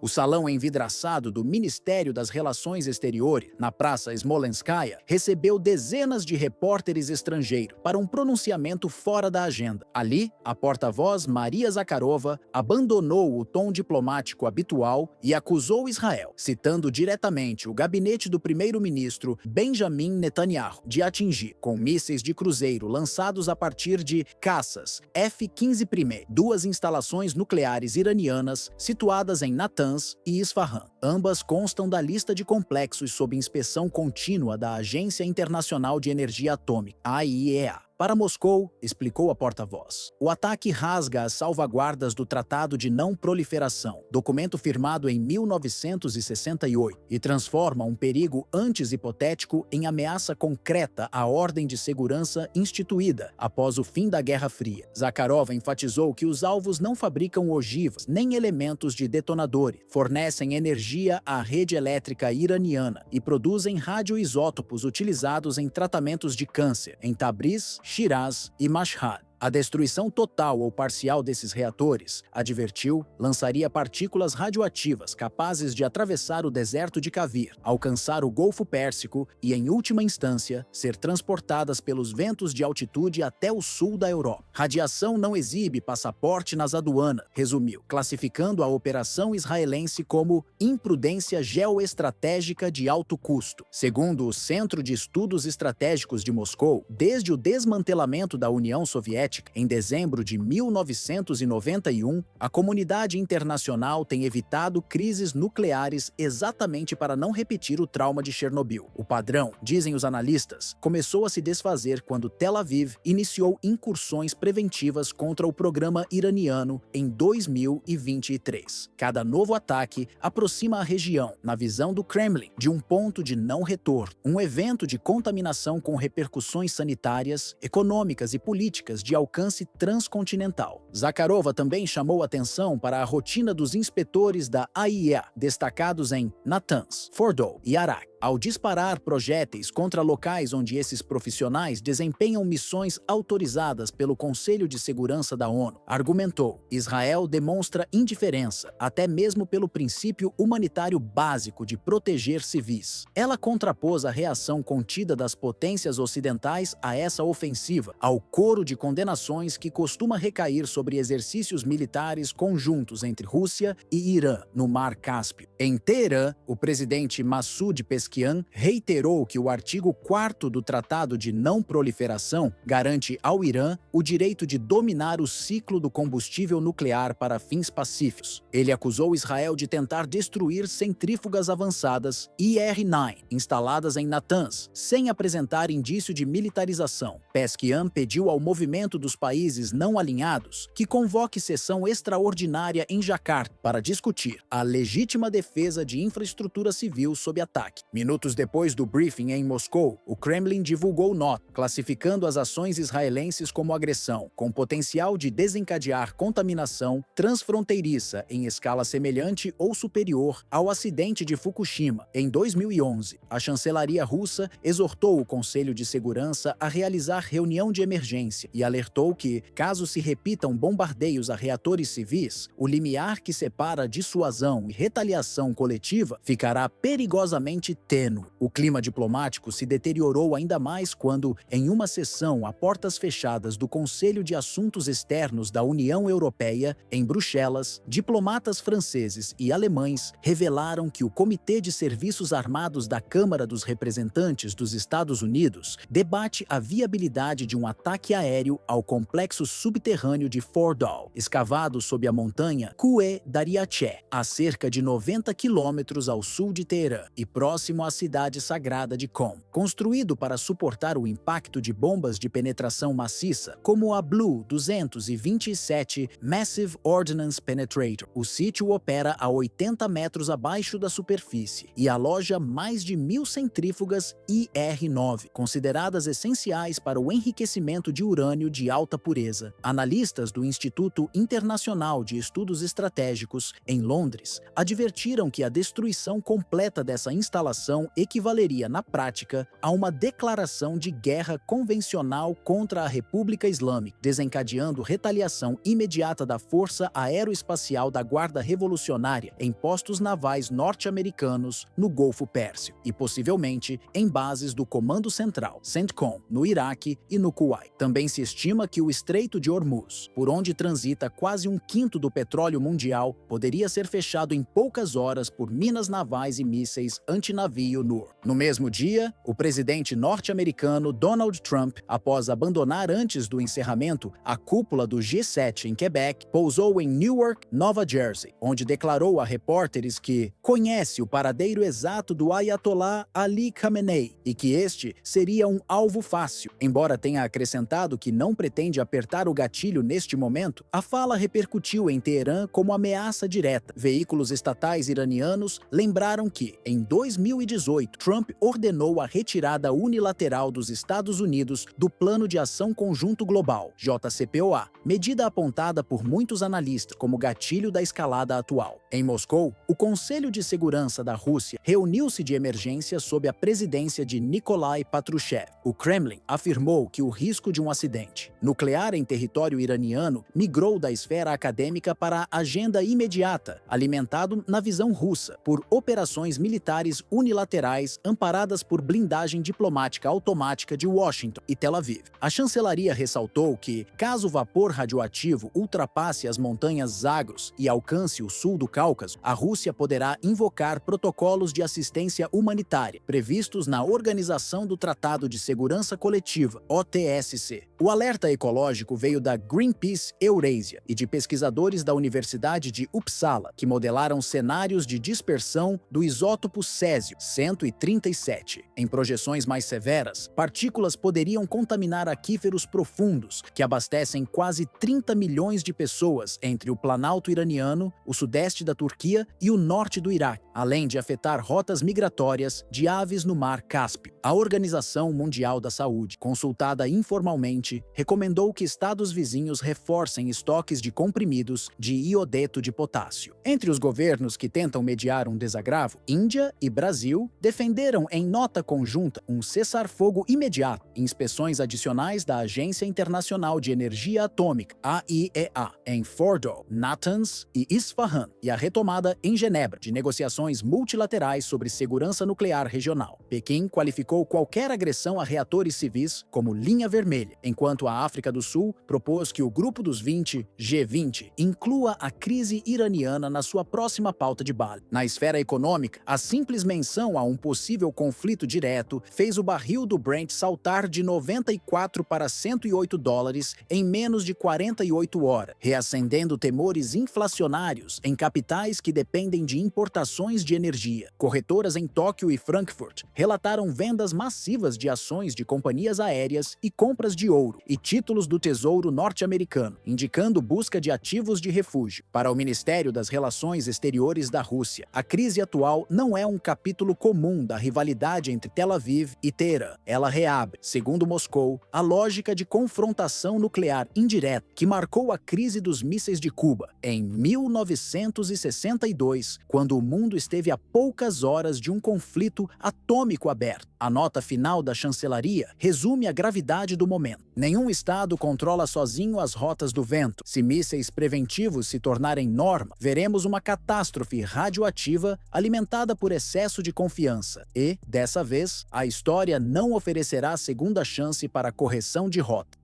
O salão envidraçado do Ministério das Relações Exteriores, na Praça Smolenskaya, recebeu dezenas de repórteres estrangeiros para um pronunciamento fora da agenda. Ali, a porta-voz Maria Zakharova abandonou o tom diplomático habitual e acusou Israel, citando diretamente o gabinete do primeiro-ministro Benjamin Netanyahu, de atingir, com mísseis de cruzeiro lançados a partir de caças F-15I, duas instalações nucleares iranianas situadas em Natanz e Isfahan. Ambas constam da lista de complexos sob inspeção contínua da Agência Internacional de Energia Atômica, AIEA. Para Moscou, explicou a porta-voz, o ataque rasga as salvaguardas do Tratado de Não Proliferação, documento firmado em 1968, e transforma um perigo antes hipotético em ameaça concreta à ordem de segurança instituída após o fim da Guerra Fria. Zakharova enfatizou que os alvos não fabricam ogivas nem elementos de detonadores, fornecem energia à rede elétrica iraniana e produzem radioisótopos utilizados em tratamentos de câncer em Tabriz, Shiraz e Mashhad. A destruição total ou parcial desses reatores, advertiu, lançaria partículas radioativas capazes de atravessar o deserto de Kavir, alcançar o Golfo Pérsico e, em última instância, ser transportadas pelos ventos de altitude até o sul da Europa. Radiação não exibe passaporte nas aduanas, resumiu, classificando a operação israelense como imprudência geoestratégica de alto custo. Segundo o Centro de Estudos Estratégicos de Moscou, desde o desmantelamento da União Soviética, em dezembro de 1991, a comunidade internacional tem evitado crises nucleares exatamente para não repetir o trauma de Chernobyl. O padrão, dizem os analistas, começou a se desfazer quando Tel Aviv iniciou incursões preventivas contra o programa iraniano em 2023. Cada novo ataque aproxima a região, na visão do Kremlin, de um ponto de não retorno, um evento de contaminação com repercussões sanitárias, econômicas e políticas de alcance transcontinental. Zakharova também chamou atenção para a rotina dos inspetores da AIEA, destacados em Natanz, Fordow e Arak, ao disparar projéteis contra locais onde esses profissionais desempenham missões autorizadas pelo Conselho de Segurança da ONU. Argumentou, Israel demonstra indiferença, até mesmo pelo princípio humanitário básico de proteger civis. Ela contrapôs a reação contida das potências ocidentais a essa ofensiva, ao coro de condenações que costuma recair sobre exercícios militares conjuntos entre Rússia e Irã, no Mar Cáspio. Em Teherã, o presidente Massoud Pezeshkian reiterou que o artigo 4º do Tratado de Não Proliferação garante ao Irã o direito de dominar o ciclo do combustível nuclear para fins pacíficos. Ele acusou Israel de tentar destruir centrífugas avançadas IR-9 instaladas em Natanz, sem apresentar indício de militarização. Pezeshkian pediu ao movimento dos países não alinhados que convoque sessão extraordinária em Jacarta para discutir a legítima defesa de infraestrutura civil sob ataque. Minutos depois do briefing em Moscou, o Kremlin divulgou nota, classificando as ações israelenses como agressão, com potencial de desencadear contaminação transfronteiriça em escala semelhante ou superior ao acidente de Fukushima, em 2011. A chancelaria russa exortou o Conselho de Segurança a realizar reunião de emergência e alertou que, caso se repitam bombardeios a reatores civis, o limiar que separa dissuasão e retaliação coletiva ficará perigosamente tênue. O clima diplomático se deteriorou ainda mais quando, em uma sessão a portas fechadas do Conselho de Assuntos Externos da União Europeia, em Bruxelas, diplomatas franceses e alemães revelaram que o Comitê de Serviços Armados da Câmara dos Representantes dos Estados Unidos debate a viabilidade de um ataque aéreo ao complexo subterrâneo de Fordow, escavado sob a montanha Kue Dariache, a cerca de 90 quilômetros ao sul de Teherã e próximo à cidade sagrada de Qom. Construído para suportar o impacto de bombas de penetração maciça, como a Blue 227 Massive Ordnance Penetrator, o sítio opera a 80 metros abaixo da superfície e aloja mais de 1.000 centrífugas IR-9, consideradas essenciais para o enriquecimento de urânio de alta pureza. Analistas do Instituto Internacional de Estudos Estratégicos, em Londres, advertiram que a destruição completa dessa instalação operação equivaleria, na prática, a uma declaração de guerra convencional contra a República Islâmica, desencadeando retaliação imediata da Força Aeroespacial da Guarda Revolucionária em postos navais norte-americanos no Golfo Pérsico e, possivelmente, em bases do Comando Central, CENTCOM, no Iraque e no Kuwait. Também se estima que o Estreito de Hormuz, por onde transita quase um quinto do petróleo mundial, poderia ser fechado em poucas horas por minas navais e mísseis antinavio NUR. No mesmo dia, o presidente norte-americano Donald Trump, após abandonar antes do encerramento a cúpula do G7 em Quebec, pousou em Newark, Nova Jersey, onde declarou a repórteres que conhece o paradeiro exato do Ayatollah Ali Khamenei e que este seria um alvo fácil. Embora tenha acrescentado que não pretende apertar o gatilho neste momento, a fala repercutiu em Teherã como ameaça direta. Veículos estatais iranianos lembraram que, em 2018, Trump ordenou a retirada unilateral dos Estados Unidos do Plano de Ação Conjunto Global, JCPOA, medida apontada por muitos analistas como gatilho da escalada atual. Em Moscou, o Conselho de Segurança da Rússia reuniu-se de emergência sob a presidência de Nikolai Patrushev. O Kremlin afirmou que o risco de um acidente nuclear em território iraniano migrou da esfera acadêmica para a agenda imediata, alimentado na visão russa por operações militares unilaterais amparadas por blindagem diplomática automática de Washington e Tel Aviv. A chancelaria ressaltou que, caso o vapor radioativo ultrapasse as montanhas Zagros e alcance o sul do Cáucaso, a Rússia poderá invocar protocolos de assistência humanitária previstos na Organização do Tratado de Segurança Coletiva, OTSC. O alerta ecológico veio da Greenpeace Eurasia e de pesquisadores da Universidade de Uppsala, que modelaram cenários de dispersão do isótopo césio-137. Em projeções mais severas, partículas poderiam contaminar aquíferos profundos, que abastecem quase 30 milhões de pessoas entre o Planalto iraniano, o sudeste da Turquia e o norte do Iraque, além de afetar rotas migratórias de aves no Mar Cáspio. A Organização Mundial da Saúde, consultada informalmente, recomendou que estados vizinhos reforcem estoques de comprimidos de iodeto de potássio. Entre os governos que tentam mediar um desagravo, Índia e Brasil defenderam em nota conjunta um cessar-fogo imediato, inspeções adicionais da Agência Internacional de Energia Atômica, AIEA, em Fordow, Natanz e Isfahan, e a retomada em Genebra de negociações multilaterais sobre segurança nuclear regional. Pequim qualificou qualquer agressão a reatores civis como linha vermelha, enquanto a África do Sul propôs que o Grupo dos 20, G20, inclua a crise iraniana na sua próxima pauta de Bali. Na esfera econômica, a simples menção a um possível conflito direto fez o barril do Brent saltar de 94 para 108 dólares em menos de 48 horas, reacendendo temores inflacionários em capitais que dependem de importações de energia. Corretoras em Tóquio e Frankfurt relataram vendas massivas de ações de companhias aéreas e compras de ouro e títulos do Tesouro norte-americano, indicando busca de ativos de refúgio. Para o Ministério das Relações Exteriores da Rússia, a crise atual não é um capítulo comum da rivalidade entre Tel Aviv e Teherã. Ela reabre, segundo Moscou, a lógica de confrontação nuclear indireta que marcou a crise dos mísseis de Cuba em 1962, quando o mundo esteve a poucas horas de um conflito atômico aberto. A nota final da chancelaria resume a gravidade do momento. Nenhum estado controla sozinho as rotas do vento. Se mísseis preventivos se tornarem norma, veremos uma catástrofe radioativa alimentada por excesso de confiança. E, dessa vez, a história não oferecerá segunda chance para correção de rota.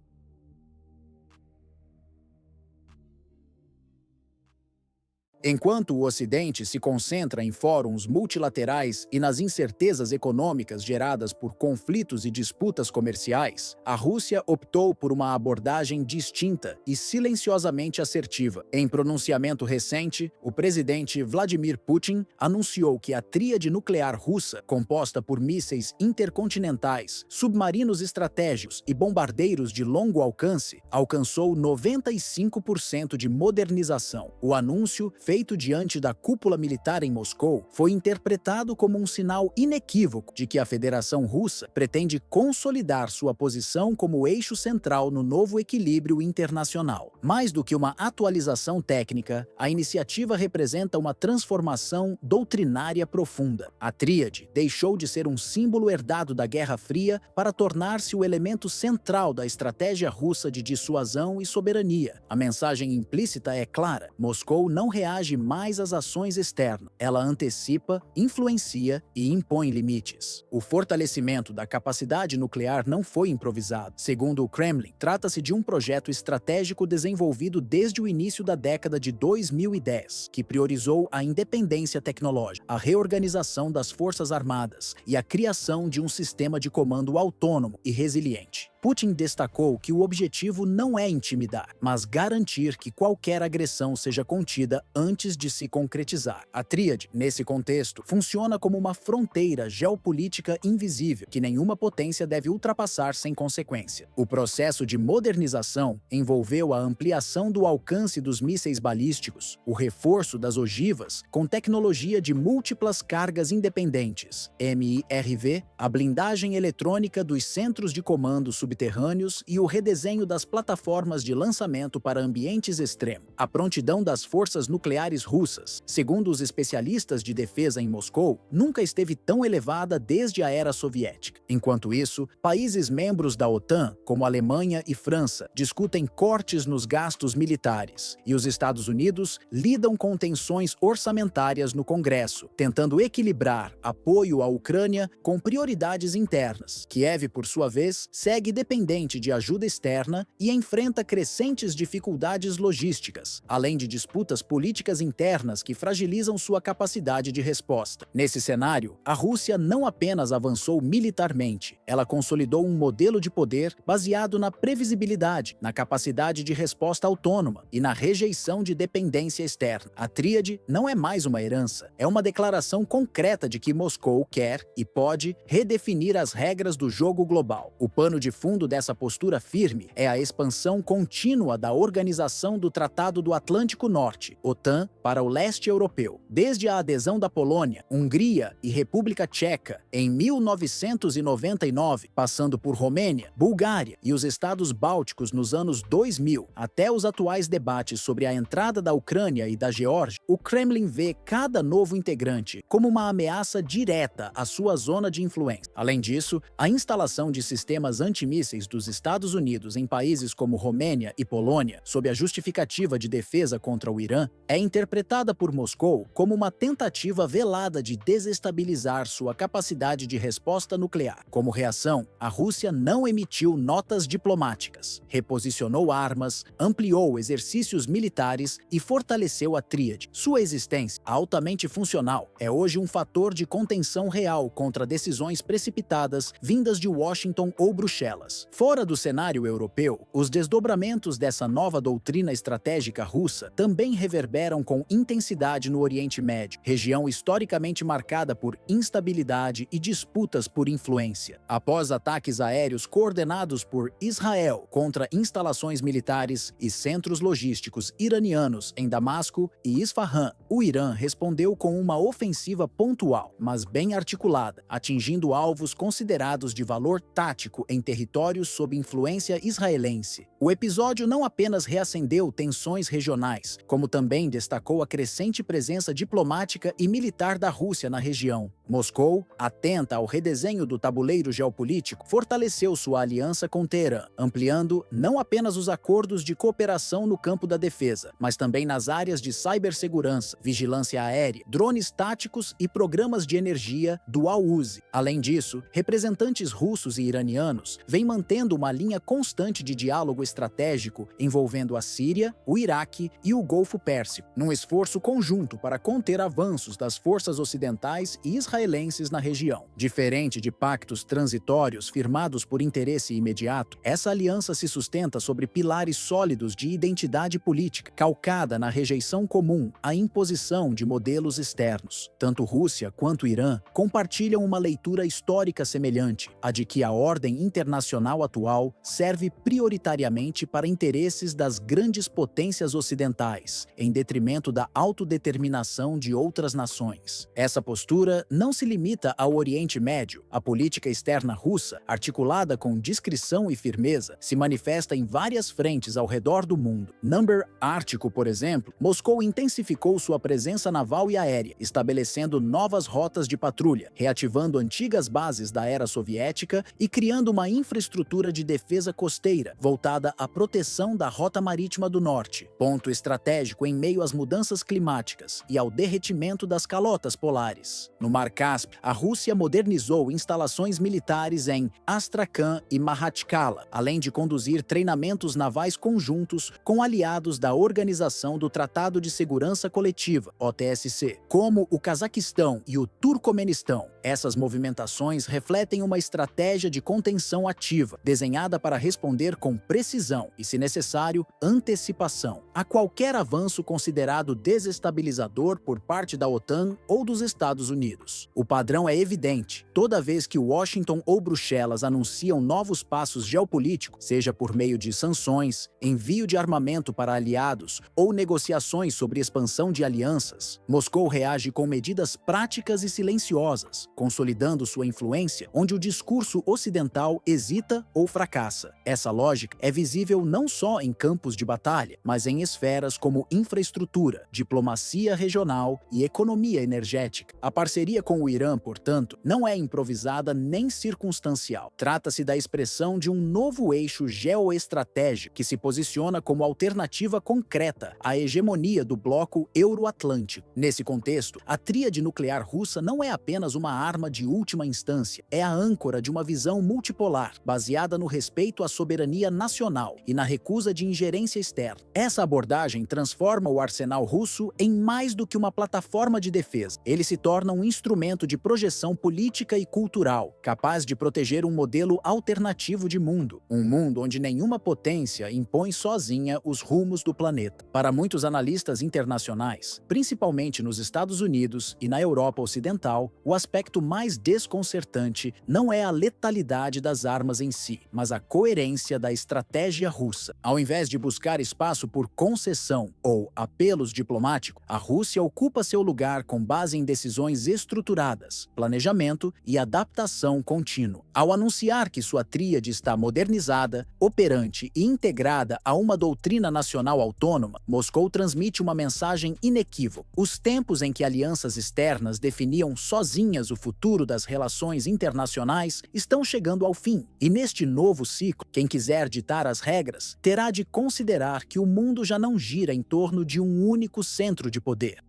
Enquanto o Ocidente se concentra em fóruns multilaterais e nas incertezas econômicas geradas por conflitos e disputas comerciais, a Rússia optou por uma abordagem distinta e silenciosamente assertiva. Em pronunciamento recente, o presidente Vladimir Putin anunciou que a tríade nuclear russa, composta por mísseis intercontinentais, submarinos estratégicos e bombardeiros de longo alcance, alcançou 95% de modernização. O anúncio, feito feito diante da cúpula militar em Moscou foi interpretado como um sinal inequívoco de que a Federação Russa pretende consolidar sua posição como eixo central no novo equilíbrio internacional. Mais do que uma atualização técnica, a iniciativa representa uma transformação doutrinária profunda. A tríade deixou de ser um símbolo herdado da Guerra Fria para tornar-se o elemento central da estratégia russa de dissuasão e soberania. A mensagem implícita é clara: Moscou não reage mais às ações externas. Ela antecipa, influencia e impõe limites. O fortalecimento da capacidade nuclear não foi improvisado. Segundo o Kremlin, trata-se de um projeto estratégico desenvolvido desde o início da década de 2010, que priorizou a independência tecnológica, a reorganização das forças armadas e a criação de um sistema de comando autônomo e resiliente. Putin destacou que o objetivo não é intimidar, mas garantir que qualquer agressão seja contida antes de se concretizar. A tríade, nesse contexto, funciona como uma fronteira geopolítica invisível que nenhuma potência deve ultrapassar sem consequência. O processo de modernização envolveu a ampliação do alcance dos mísseis balísticos, o reforço das ogivas com tecnologia de múltiplas cargas independentes, MIRV, a blindagem eletrônica dos centros de comando subterrâneos e o redesenho das plataformas de lançamento para ambientes extremos. A prontidão das forças nucleares russas, segundo os especialistas de defesa em Moscou, nunca esteve tão elevada desde a era soviética. Enquanto isso, países membros da OTAN, como Alemanha e França, discutem cortes nos gastos militares, e os Estados Unidos lidam com tensões orçamentárias no Congresso, tentando equilibrar apoio à Ucrânia com prioridades internas. Kiev, por sua vez, segue dependente de ajuda externa e enfrenta crescentes dificuldades logísticas, além de disputas políticas internas que fragilizam sua capacidade de resposta. Nesse cenário, a Rússia não apenas avançou militarmente, ela consolidou um modelo de poder baseado na previsibilidade, na capacidade de resposta autônoma e na rejeição de dependência externa. A tríade não é mais uma herança, é uma declaração concreta de que Moscou quer e pode redefinir as regras do jogo global. O pano de fundo dessa postura firme é a expansão contínua da Organização do Tratado do Atlântico Norte, OTAN, para o leste europeu. Desde a adesão da Polônia, Hungria e República Tcheca em 1999, passando por Romênia, Bulgária e os estados bálticos nos anos 2000, até os atuais debates sobre a entrada da Ucrânia e da Geórgia, o Kremlin vê cada novo integrante como uma ameaça direta à sua zona de influência. Além disso, a instalação de sistemas antimísseis dos Estados Unidos em países como Romênia e Polônia, sob a justificativa de defesa contra o Irã, é interpretada por Moscou como uma tentativa velada de desestabilizar sua capacidade de resposta nuclear. Como reação, a Rússia não emitiu notas diplomáticas, reposicionou armas, ampliou exercícios militares e fortaleceu a tríade. Sua existência, altamente funcional, é hoje um fator de contenção real contra decisões precipitadas vindas de Washington ou Bruxelas. Fora do cenário europeu, os desdobramentos dessa nova doutrina estratégica russa também reverberam com intensidade no Oriente Médio, região historicamente marcada por instabilidade e disputas por influência. Após ataques aéreos coordenados por Israel contra instalações militares e centros logísticos iranianos em Damasco e Isfahan, o Irã respondeu com uma ofensiva pontual, mas bem articulada, atingindo alvos considerados de valor tático em territórios sob influência israelense. O episódio não apenas reacendeu tensões regionais, como também destacou a crescente presença diplomática e militar da Rússia na região. Moscou, atenta ao redesenho do tabuleiro geopolítico, fortaleceu sua aliança com Teherã, ampliando não apenas os acordos de cooperação no campo da defesa, mas também nas áreas de cibersegurança, vigilância aérea, drones táticos e programas de energia dual-use. Além disso, representantes russos e iranianos vêm mantendo uma linha constante de diálogo estratégico envolvendo a Síria, o Iraque e o Golfo Pérsico, num esforço conjunto para conter avanços das forças ocidentais e israelenses israelenses na região. Diferente de pactos transitórios firmados por interesse imediato, essa aliança se sustenta sobre pilares sólidos de identidade política, calcada na rejeição comum à imposição de modelos externos. Tanto Rússia quanto Irã compartilham uma leitura histórica semelhante, a de que a ordem internacional atual serve prioritariamente para interesses das grandes potências ocidentais, em detrimento da autodeterminação de outras nações. Essa postura não se limita ao Oriente Médio. A política externa russa, articulada com discrição e firmeza, se manifesta em várias frentes ao redor do mundo. No Ártico, por exemplo, Moscou intensificou sua presença naval e aérea, estabelecendo novas rotas de patrulha, reativando antigas bases da era soviética e criando uma infraestrutura de defesa costeira voltada à proteção da rota marítima do norte, ponto estratégico em meio às mudanças climáticas e ao derretimento das calotas polares. No Mar Cáspio, a Rússia modernizou instalações militares em Astrakhan e Makhachkala, além de conduzir treinamentos navais conjuntos com aliados da Organização do Tratado de Segurança Coletiva, OTSC, como o Cazaquistão e o Turcomenistão. Essas movimentações refletem uma estratégia de contenção ativa, desenhada para responder com precisão e, se necessário, antecipação a qualquer avanço considerado desestabilizador por parte da OTAN ou dos Estados Unidos. O padrão é evidente. Toda vez que Washington ou Bruxelas anunciam novos passos geopolíticos, seja por meio de sanções, envio de armamento para aliados ou negociações sobre expansão de alianças, Moscou reage com medidas práticas e silenciosas, consolidando sua influência onde o discurso ocidental hesita ou fracassa. Essa lógica é visível não só em campos de batalha, mas em esferas como infraestrutura, diplomacia regional e economia energética. A parceria com o Irã, portanto, não é improvisada nem circunstancial. Trata-se da expressão de um novo eixo geoestratégico que se posiciona como alternativa concreta à hegemonia do bloco euroatlântico. Nesse contexto, a tríade nuclear russa não é apenas uma arma de última instância, é a âncora de uma visão multipolar, baseada no respeito à soberania nacional e na recusa de ingerência externa. Essa abordagem transforma o arsenal russo em mais do que uma plataforma de defesa. Ele se torna um instrumento de projeção política e cultural, capaz de proteger um modelo alternativo de mundo, um mundo onde nenhuma potência impõe sozinha os rumos do planeta. Para muitos analistas internacionais, principalmente nos Estados Unidos e na Europa Ocidental, o aspecto mais desconcertante não é a letalidade das armas em si, mas a coerência da estratégia russa. Ao invés de buscar espaço por concessão ou apelos diplomáticos, a Rússia ocupa seu lugar com base em decisões estruturadas, planejamento e adaptação contínua. Ao anunciar que sua tríade está modernizada, operante e integrada a uma doutrina nacional autônoma, Moscou transmite uma mensagem inequívoca. Os tempos em que alianças externas definiam sozinhas o futuro das relações internacionais estão chegando ao fim. E neste novo ciclo, quem quiser ditar as regras terá de considerar que o mundo já não gira em torno de um único centro de poder.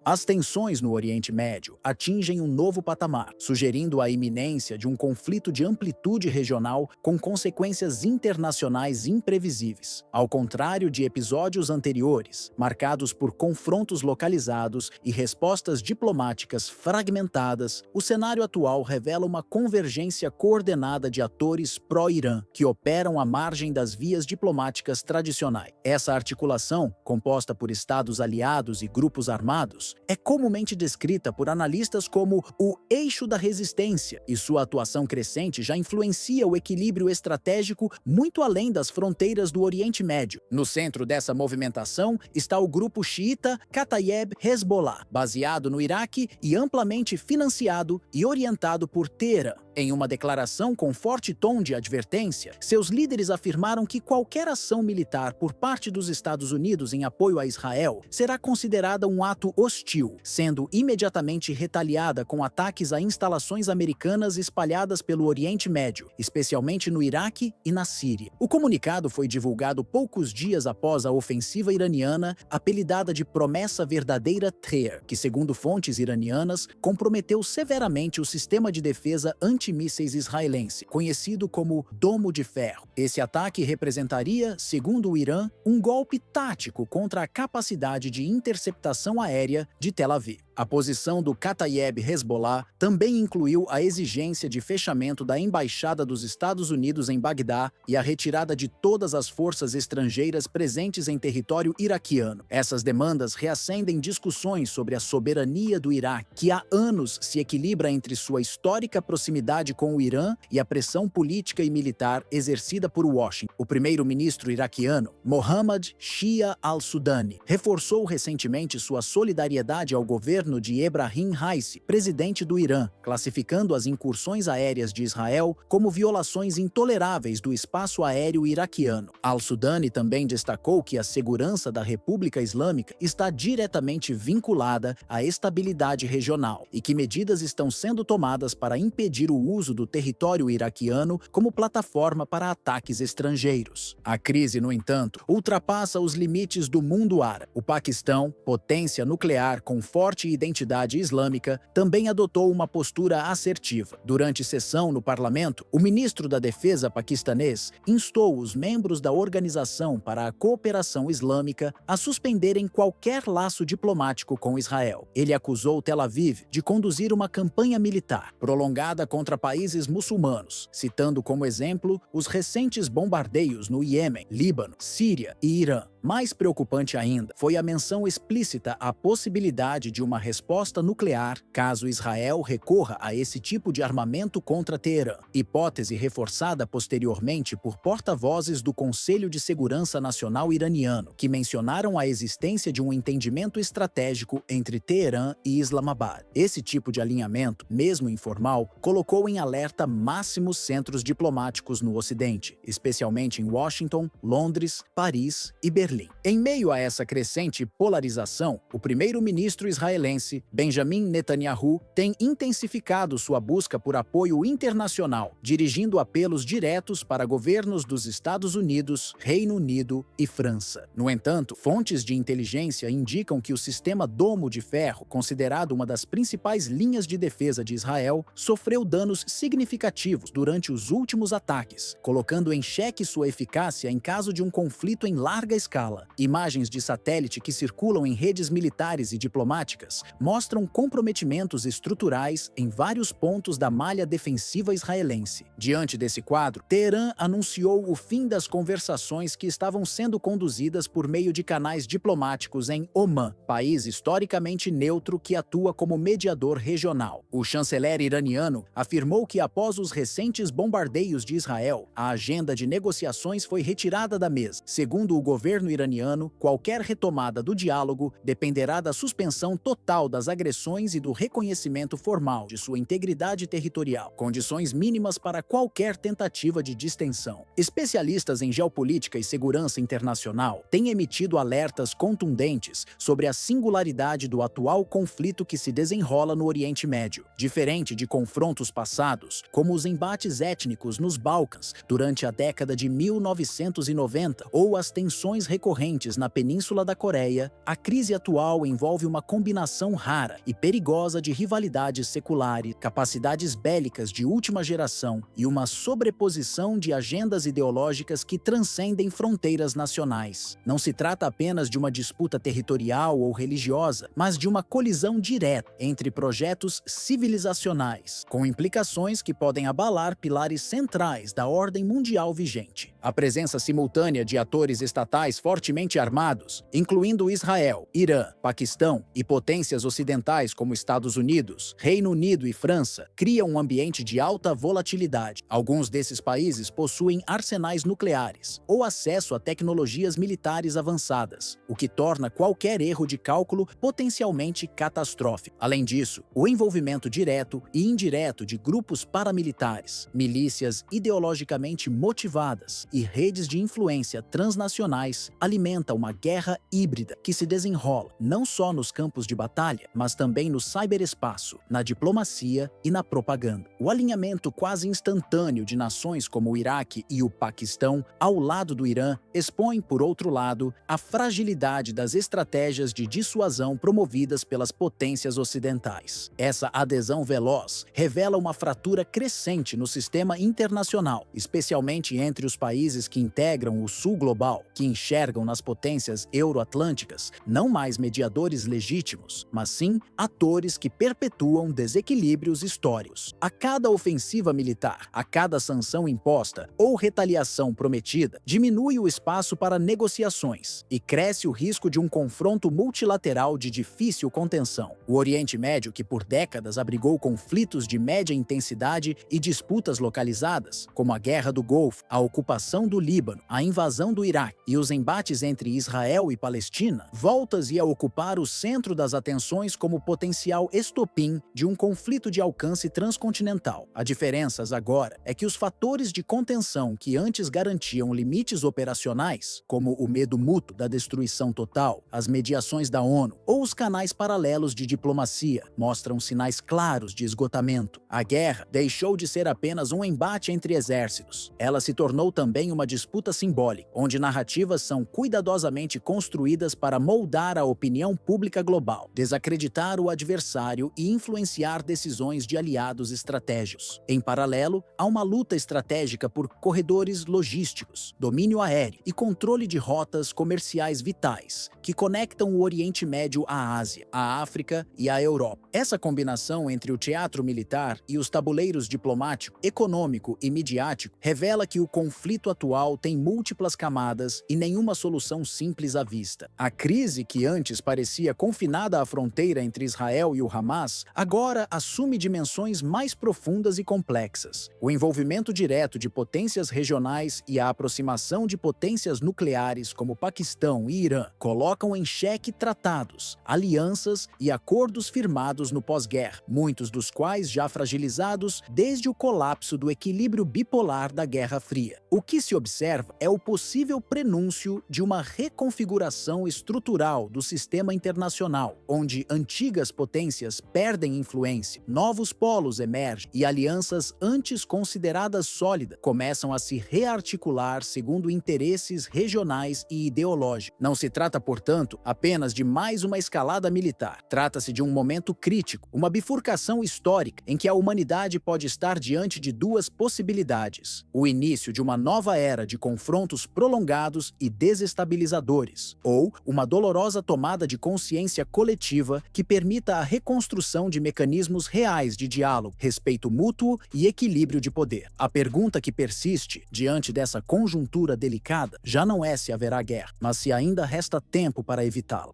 As tensões no Oriente Médio atingem um novo patamar, sugerindo a iminência de um conflito de amplitude regional com consequências internacionais imprevisíveis. Ao contrário de episódios anteriores, marcados por confrontos localizados e respostas diplomáticas fragmentadas, o cenário atual revela uma convergência coordenada de atores pró-Irã, que operam à margem das vias diplomáticas tradicionais. Essa articulação, composta por estados aliados e grupos armados, é comumente descrita por analistas como o eixo da resistência, e sua atuação crescente já influencia o equilíbrio estratégico muito além das fronteiras do Oriente Médio. No centro dessa movimentação está o grupo xiita Kataeb Hezbollah, baseado no Iraque e amplamente financiado e orientado por Teherã. Em uma declaração com forte tom de advertência, seus líderes afirmaram que qualquer ação militar por parte dos Estados Unidos em apoio a Israel será considerada um ato hostil, sendo imediatamente retaliada com ataques a instalações americanas espalhadas pelo Oriente Médio, especialmente no Iraque e na Síria. O comunicado foi divulgado poucos dias após a ofensiva iraniana, apelidada de Promessa Verdadeira Thair, que, segundo fontes iranianas, comprometeu severamente o sistema de defesa antimísseis israelense, conhecido como Domo de Ferro. Esse ataque representaria, segundo o Irã, um golpe tático contra a capacidade de interceptação aérea Síria de Tel Aviv. A posição do Katayeb Hezbollah também incluiu a exigência de fechamento da embaixada dos Estados Unidos em Bagdá e a retirada de todas as forças estrangeiras presentes em território iraquiano. Essas demandas reacendem discussões sobre a soberania do Iraque, que há anos se equilibra entre sua histórica proximidade com o Irã e a pressão política e militar exercida por Washington. O primeiro-ministro iraquiano, Mohammad Shia al-Sudani, reforçou recentemente sua solidariedade ao governo de Ebrahim Raisi, presidente do Irã, classificando as incursões aéreas de Israel como violações intoleráveis do espaço aéreo iraquiano. Al-Sudani também destacou que a segurança da República Islâmica está diretamente vinculada à estabilidade regional e que medidas estão sendo tomadas para impedir o uso do território iraquiano como plataforma para ataques estrangeiros. A crise, no entanto, ultrapassa os limites do mundo árabe. O Paquistão, potência nuclear com forte identidade islâmica, também adotou uma postura assertiva. Durante sessão no parlamento, o ministro da Defesa paquistanês instou os membros da Organização para a Cooperação Islâmica a suspenderem qualquer laço diplomático com Israel. Ele acusou Tel Aviv de conduzir uma campanha militar prolongada contra países muçulmanos, citando como exemplo os recentes bombardeios no Iêmen, Líbano, Síria e Irã. Mais preocupante ainda foi a menção explícita à possibilidade de uma resposta nuclear caso Israel recorra a esse tipo de armamento contra Teherã, hipótese reforçada posteriormente por porta-vozes do Conselho de Segurança Nacional iraniano, que mencionaram a existência de um entendimento estratégico entre Teherã e Islamabad. Esse tipo de alinhamento, mesmo informal, colocou em alerta máximos centros diplomáticos no Ocidente, especialmente em Washington, Londres, Paris e Berlim. Em meio a essa crescente polarização, o primeiro-ministro israelense, Benjamin Netanyahu, tem intensificado sua busca por apoio internacional, dirigindo apelos diretos para governos dos Estados Unidos, Reino Unido e França. No entanto, fontes de inteligência indicam que o sistema Domo de Ferro, considerado uma das principais linhas de defesa de Israel, sofreu danos significativos durante os últimos ataques, colocando em xeque sua eficácia em caso de um conflito em larga escala. Imagens de satélite que circulam em redes militares e diplomáticas mostram comprometimentos estruturais em vários pontos da malha defensiva israelense. Diante desse quadro, Teherã anunciou o fim das conversações que estavam sendo conduzidas por meio de canais diplomáticos em Omã, país historicamente neutro que atua como mediador regional. O chanceler iraniano afirmou que após os recentes bombardeios de Israel, a agenda de negociações foi retirada da mesa. Segundo o governo iraniano, qualquer retomada do diálogo dependerá da suspensão total das agressões e do reconhecimento formal de sua integridade territorial, condições mínimas para qualquer tentativa de distensão. Especialistas em geopolítica e segurança internacional têm emitido alertas contundentes sobre a singularidade do atual conflito que se desenrola no Oriente Médio. Diferente de confrontos passados, como os embates étnicos nos Balcãs durante a década de 1990 ou as tensões recorrentes na Península da Coreia, a crise atual envolve uma combinação rara e perigosa de rivalidades seculares, capacidades bélicas de última geração e uma sobreposição de agendas ideológicas que transcendem fronteiras nacionais. Não se trata apenas de uma disputa territorial ou religiosa, mas de uma colisão direta entre projetos civilizacionais, com implicações que podem abalar pilares centrais da ordem mundial vigente. A presença simultânea de atores estatais fortemente armados, incluindo Israel, Irã, Paquistão e potências ocidentais como Estados Unidos, Reino Unido e França, cria um ambiente de alta volatilidade. Alguns desses países possuem arsenais nucleares ou acesso a tecnologias militares avançadas, o que torna qualquer erro de cálculo potencialmente catastrófico. Além disso, o envolvimento direto e indireto de grupos paramilitares, milícias ideologicamente motivadas e redes de influência transnacionais alimenta uma guerra híbrida que se desenrola não só nos campos de batalha, mas também no ciberespaço, na diplomacia e na propaganda. O alinhamento quase instantâneo de nações como o Iraque e o Paquistão ao lado do Irã expõe, por outro lado, a fragilidade das estratégias de dissuasão promovidas pelas potências ocidentais. Essa adesão veloz revela uma fratura crescente no sistema internacional, especialmente entre os países que integram o Sul global, que enxergam nas potências euroatlânticas não mais mediadores legítimos, mas sim atores que perpetuam desequilíbrios históricos. A cada ofensiva militar, a cada sanção imposta ou retaliação prometida, diminui o espaço para negociações e cresce o risco de um confronto multilateral de difícil contenção. O Oriente Médio, que por décadas abrigou conflitos de média intensidade e disputas localizadas, como a Guerra do Golfo, a ocupação do Líbano, a invasão do Iraque e os embates entre Israel e Palestina, volta-se a ocupar o centro das atenções como potencial estopim de um conflito de alcance transcontinental. A diferença agora é que os fatores de contenção que antes garantiam limites operacionais, como o medo mútuo da destruição total, as mediações da ONU ou os canais paralelos de diplomacia, mostram sinais claros de esgotamento. A guerra deixou de ser apenas um embate entre exércitos. Ela se tornou também uma disputa simbólica, onde narrativas são cuidadosamente construídas para moldar a opinião pública global, desacreditar o adversário e influenciar decisões de aliados estratégicos. Em paralelo, há uma luta estratégica por corredores logísticos, domínio aéreo e controle de rotas comerciais vitais, que conectam o Oriente Médio à Ásia, à África e à Europa. Essa combinação entre o teatro militar e os tabuleiros diplomático, econômico e midiático revela que o conflito atual tem múltiplas camadas e nenhuma solução simples à vista. A crise que antes parecia confinada à fronteira entre Israel e o Hamas, agora assume dimensões mais profundas e complexas. O envolvimento direto de potências regionais e a aproximação de potências nucleares como Paquistão e Irã colocam em xeque tratados, alianças e acordos firmados no pós-guerra, muitos dos quais já fragilizados desde o colapso do equilíbrio bipolar da Guerra Fria. O que se observa é o possível prenúncio de uma reconfiguração estrutural do sistema internacional, onde antigas potências perdem influência, novos polos emergem e alianças antes consideradas sólidas começam a se rearticular segundo interesses regionais e ideológicos. Não se trata, portanto, apenas de mais uma escalada militar. Trata-se de um momento crítico, uma bifurcação histórica em que a humanidade pode estar diante de duas possibilidades: o início de uma nova era de confrontos prolongados e desestabilizadores, ou uma dolorosa tomada de consciência coletiva que permita a reconstrução de mecanismos reais de diálogo, respeito mútuo e equilíbrio de poder. A pergunta que persiste diante dessa conjuntura delicada já não é se haverá guerra, mas se ainda resta tempo para evitá-la.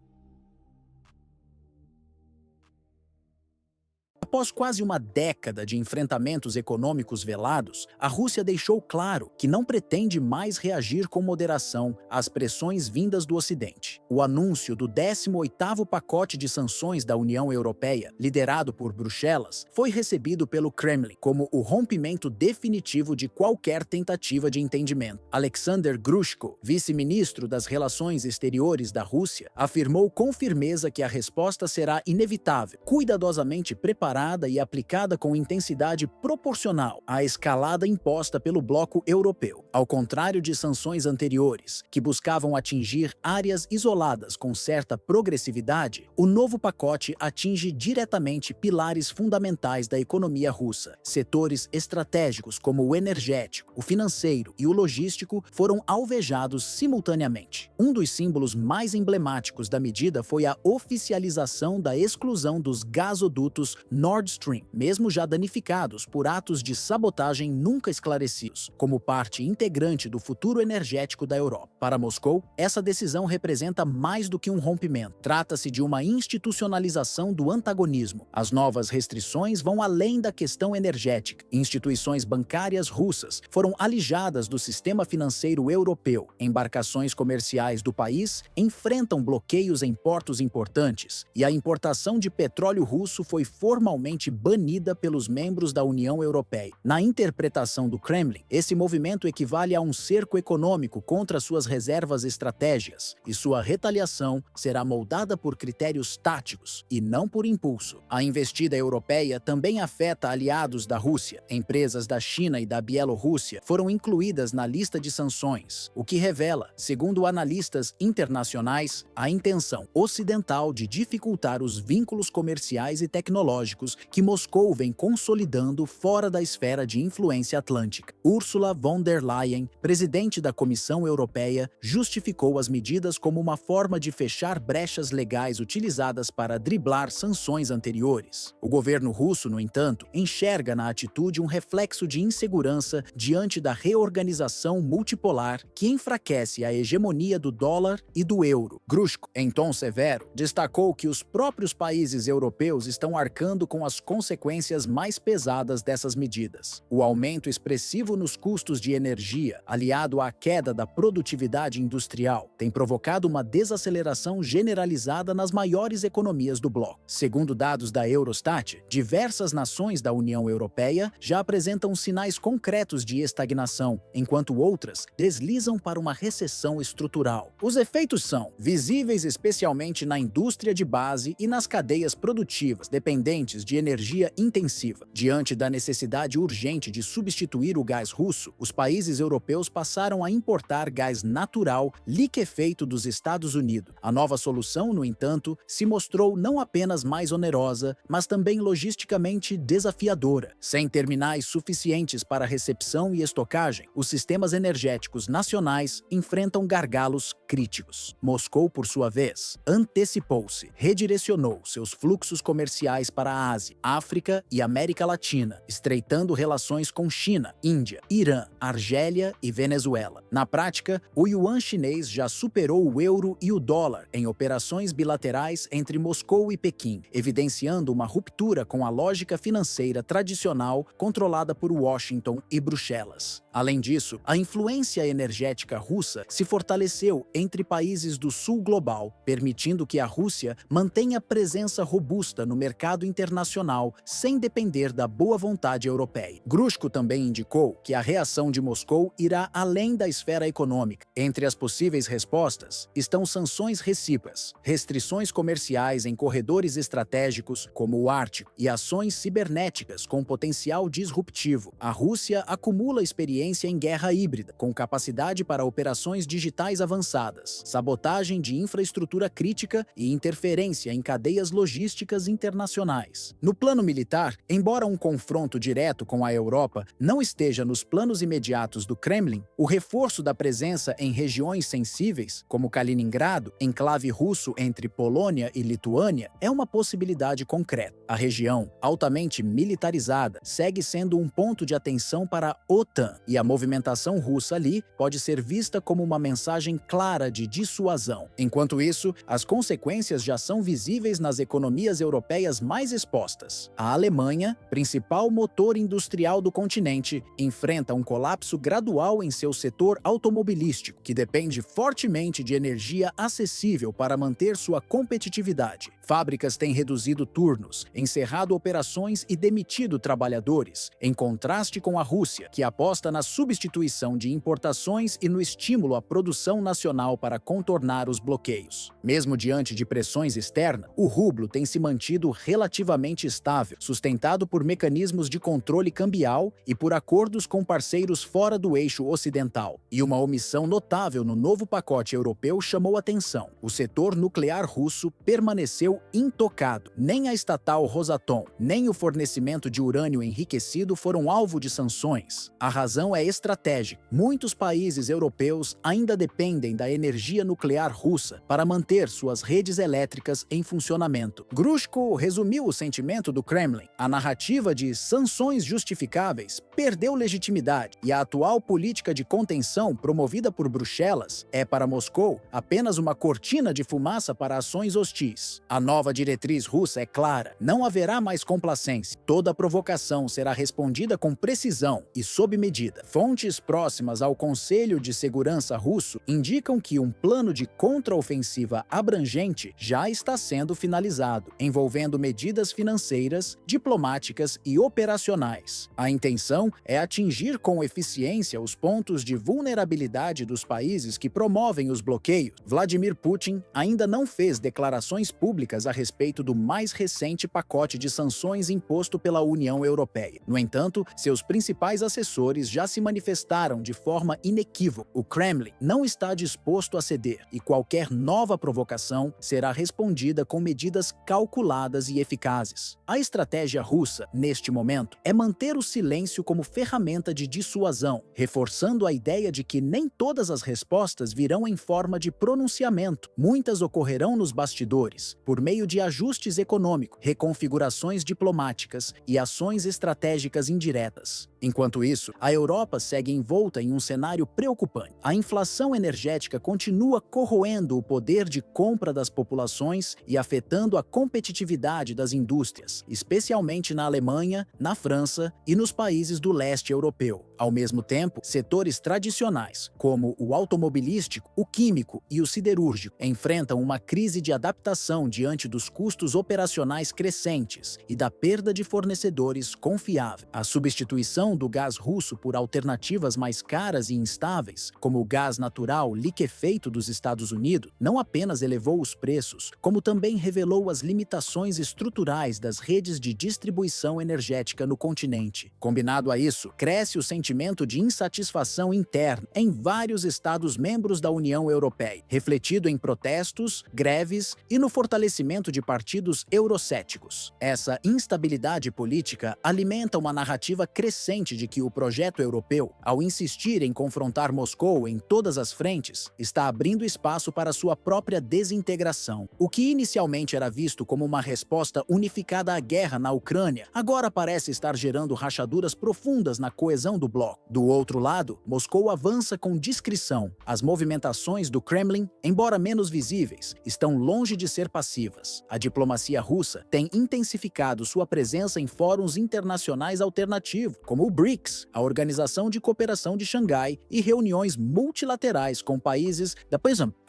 Após quase uma década de enfrentamentos econômicos velados, a Rússia deixou claro que não pretende mais reagir com moderação às pressões vindas do Ocidente. O anúncio do 18º pacote de sanções da União Europeia, liderado por Bruxelas, foi recebido pelo Kremlin como o rompimento definitivo de qualquer tentativa de entendimento. Alexander Grushko, vice-ministro das Relações Exteriores da Rússia, afirmou com firmeza que a resposta será inevitável, cuidadosamente preparada e aplicada com intensidade proporcional à escalada imposta pelo bloco europeu. Ao contrário de sanções anteriores, que buscavam atingir áreas isoladas com certa progressividade, o novo pacote atinge diretamente pilares fundamentais da economia russa. Setores estratégicos como o energético, o financeiro e o logístico foram alvejados simultaneamente. Um dos símbolos mais emblemáticos da medida foi a oficialização da exclusão dos gasodutos Nord Stream, mesmo já danificados por atos de sabotagem nunca esclarecidos, como parte integrante do futuro energético da Europa. Para Moscou, essa decisão representa mais do que um rompimento. Trata-se de uma institucionalização do antagonismo. As novas restrições vão além da questão energética. Instituições bancárias russas foram alijadas do sistema financeiro europeu. Embarcações comerciais do país enfrentam bloqueios em portos importantes, e a importação de petróleo russo foi formalmente banida pelos membros da União Europeia. Na interpretação do Kremlin, esse movimento equivale a um cerco econômico contra suas reservas estratégicas, e sua retaliação será moldada por critérios táticos e não por impulso. A investida europeia também afeta aliados da Rússia. Empresas da China e da Bielorrússia foram incluídas na lista de sanções, o que revela, segundo analistas internacionais, a intenção ocidental de dificultar os vínculos comerciais e tecnológicos estratégicos que Moscou vem consolidando fora da esfera de influência atlântica. Ursula von der Leyen, presidente da Comissão Europeia, justificou as medidas como uma forma de fechar brechas legais utilizadas para driblar sanções anteriores. O governo russo, no entanto, enxerga na atitude um reflexo de insegurança diante da reorganização multipolar que enfraquece a hegemonia do dólar e do euro. Grushko, em tom severo, destacou que os próprios países europeus estão arcando com as consequências mais pesadas dessas medidas. O aumento expressivo nos custos de energia, aliado à queda da produtividade industrial, tem provocado uma desaceleração generalizada nas maiores economias do bloco. Segundo dados da Eurostat, diversas nações da União Europeia já apresentam sinais concretos de estagnação, enquanto outras deslizam para uma recessão estrutural. Os efeitos são visíveis especialmente na indústria de base e nas cadeias produtivas dependentes de energia intensiva. Diante da necessidade urgente de substituir o gás russo, os países europeus passaram a importar gás natural liquefeito dos Estados Unidos. A nova solução, no entanto, se mostrou não apenas mais onerosa, mas também logisticamente desafiadora. Sem terminais suficientes para recepção e estocagem, os sistemas energéticos nacionais enfrentam gargalos críticos. Moscou, por sua vez, antecipou-se, redirecionou seus fluxos comerciais para a Ásia, África e América Latina, estreitando relações com China, Índia, Irã, Argélia e Venezuela. Na prática, o yuan chinês já superou o euro e o dólar em operações bilaterais entre Moscou e Pequim, evidenciando uma ruptura com a lógica financeira tradicional controlada por Washington e Bruxelas. Além disso, a influência energética russa se fortaleceu entre países do sul global, permitindo que a Rússia mantenha presença robusta no mercado internacional sem depender da boa vontade europeia. Grushko também indicou que a reação de Moscou irá além da esfera econômica. Entre as possíveis respostas estão sanções recíprocas, restrições comerciais em corredores estratégicos, como o Ártico, e ações cibernéticas com potencial disruptivo. A Rússia acumula experiência em guerra híbrida, com capacidade para operações digitais avançadas, sabotagem de infraestrutura crítica e interferência em cadeias logísticas internacionais. No plano militar, embora um confronto direto com a Europa não esteja nos planos imediatos do Kremlin, o reforço da presença em regiões sensíveis, como Kaliningrado, enclave russo entre Polônia e Lituânia, é uma possibilidade concreta. A região, altamente militarizada, segue sendo um ponto de atenção para a OTAN, e a movimentação russa ali pode ser vista como uma mensagem clara de dissuasão. Enquanto isso, as consequências já são visíveis nas economias europeias mais expostas. A Alemanha, principal motor industrial do continente, enfrenta um colapso gradual em seu setor automobilístico, que depende fortemente de energia acessível para manter sua competitividade. Fábricas têm reduzido turnos, encerrado operações e demitido trabalhadores, em contraste com a Rússia, que aposta na substituição de importações e no estímulo à produção nacional para contornar os bloqueios. Mesmo diante de pressões externas, o rublo tem se mantido relativamente estável, sustentado por mecanismos de controle cambial e por acordos com parceiros fora do eixo ocidental. E uma omissão notável no novo pacote europeu chamou atenção. O setor nuclear russo permaneceu intocado. Nem a estatal Rosatom, nem o fornecimento de urânio enriquecido foram alvo de sanções. A razão é estratégica. Muitos países europeus ainda dependem da energia nuclear russa para manter suas redes elétricas em funcionamento. Grushko resumiu o sentimento do Kremlin. A narrativa de sanções justificáveis perdeu legitimidade e a atual política de contenção promovida por Bruxelas é para Moscou apenas uma cortina de fumaça para ações hostis. A nova diretriz russa é clara: não haverá mais complacência. Toda provocação será respondida com precisão e sob medida. Fontes próximas ao Conselho de Segurança russo indicam que um plano de contraofensiva abrangente já está sendo finalizado, envolvendo medidas financeiras, diplomáticas e operacionais. A intenção é atingir com eficiência os pontos de vulnerabilidade dos países que promovem os bloqueios. Vladimir Putin ainda não fez declarações públicas a respeito do mais recente pacote de sanções imposto pela União Europeia. No entanto, seus principais assessores já se manifestaram de forma inequívoca. O Kremlin não está disposto a ceder e qualquer nova provocação será respondida com medidas calculadas e eficazes. países. A estratégia russa, neste momento, é manter o silêncio como ferramenta de dissuasão, reforçando a ideia de que nem todas as respostas virão em forma de pronunciamento. Muitas ocorrerão nos bastidores, por meio de ajustes econômicos, reconfigurações diplomáticas e ações estratégicas indiretas. Enquanto isso, a Europa segue envolta em um cenário preocupante. A inflação energética continua corroendo o poder de compra das populações e afetando a competitividade das indústrias, especialmente na Alemanha, na França e nos países do leste europeu. Ao mesmo tempo, setores tradicionais, como o automobilístico, o químico e o siderúrgico, enfrentam uma crise de adaptação diante dos custos operacionais crescentes e da perda de fornecedores confiáveis. A substituição do gás russo por alternativas mais caras e instáveis, como o gás natural liquefeito dos Estados Unidos, não apenas elevou os preços, como também revelou as limitações estruturais das redes de distribuição energética no continente. Combinado a isso, cresce o sentimento de insatisfação interna em vários Estados-membros da União Europeia, refletido em protestos, greves e no fortalecimento de partidos eurocéticos. Essa instabilidade política alimenta uma narrativa crescente de que o projeto europeu, ao insistir em confrontar Moscou em todas as frentes, está abrindo espaço para sua própria desintegração. O que inicialmente era visto como uma resposta unificada à guerra na Ucrânia, agora parece estar gerando rachaduras profundas na coesão do bloco. Do outro lado, Moscou avança com discrição. As movimentações do Kremlin, embora menos visíveis, estão longe de ser passivas. A diplomacia russa tem intensificado sua presença em fóruns internacionais alternativos, como o BRICS, a Organização de Cooperação de Xangai, e reuniões multilaterais com países da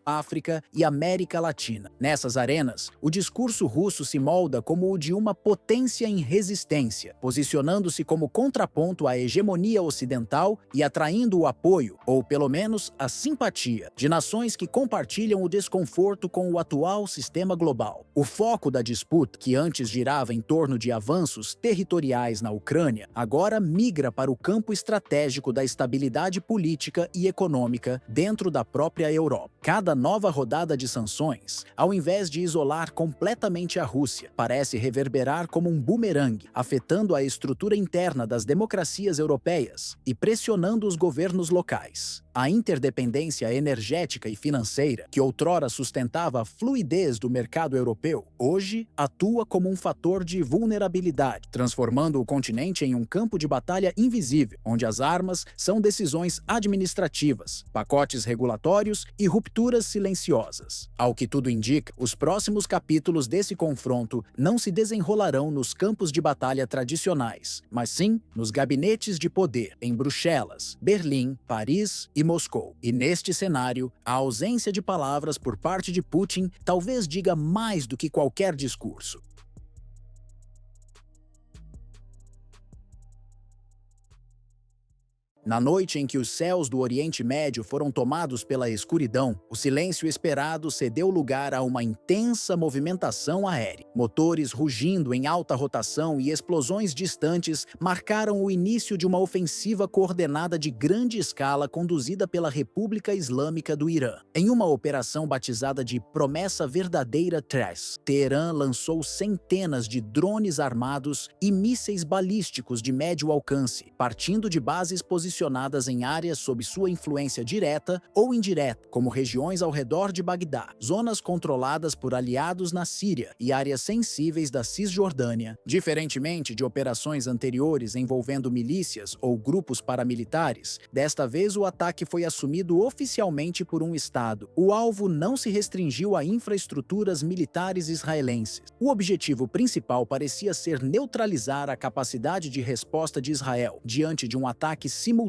África e América Latina. Nessas arenas, o discurso russo se molda como o de uma potência em resistência, posicionando-se como contraponto à hegemonia ocidental e atraindo o apoio, ou pelo menos a simpatia, de nações que compartilham o desconforto com o atual sistema global. O foco da disputa, que antes girava em torno de avanços territoriais na Ucrânia, agora migra para o campo estratégico da estabilidade política e econômica dentro da própria Europa. Cada nova rodada de sanções, ao invés de isolar completamente a Rússia, parece reverberar como um bumerangue, afetando a estrutura interna das democracias europeias e pressionando os governos locais. A interdependência energética e financeira, que outrora sustentava a fluidez do mercado europeu, hoje atua como um fator de vulnerabilidade, transformando o continente em um campo de batalha invisível, onde as armas são decisões administrativas, pacotes regulatórios e rupturas silenciosas. Ao que tudo indica, os próximos capítulos desse confronto não se desenrolarão nos campos de batalha tradicionais, mas sim nos gabinetes de poder em Bruxelas, Berlim, Paris e Moscou. E neste cenário, a ausência de palavras por parte de Putin talvez diga mais do que qualquer discurso. Na noite em que os céus do Oriente Médio foram tomados pela escuridão, o silêncio esperado cedeu lugar a uma intensa movimentação aérea. Motores rugindo em alta rotação e explosões distantes marcaram o início de uma ofensiva coordenada de grande escala conduzida pela República Islâmica do Irã. Em uma operação batizada de Promessa Verdadeira 3, Teherã lançou centenas de drones armados e mísseis balísticos de médio alcance, partindo de bases posicionadas em áreas sob sua influência direta ou indireta, como regiões ao redor de Bagdá, zonas controladas por aliados na Síria e áreas sensíveis da Cisjordânia. Diferentemente de operações anteriores envolvendo milícias ou grupos paramilitares, desta vez o ataque foi assumido oficialmente por um Estado. O alvo não se restringiu a infraestruturas militares israelenses. O objetivo principal parecia ser neutralizar a capacidade de resposta de Israel diante de um ataque simultâneo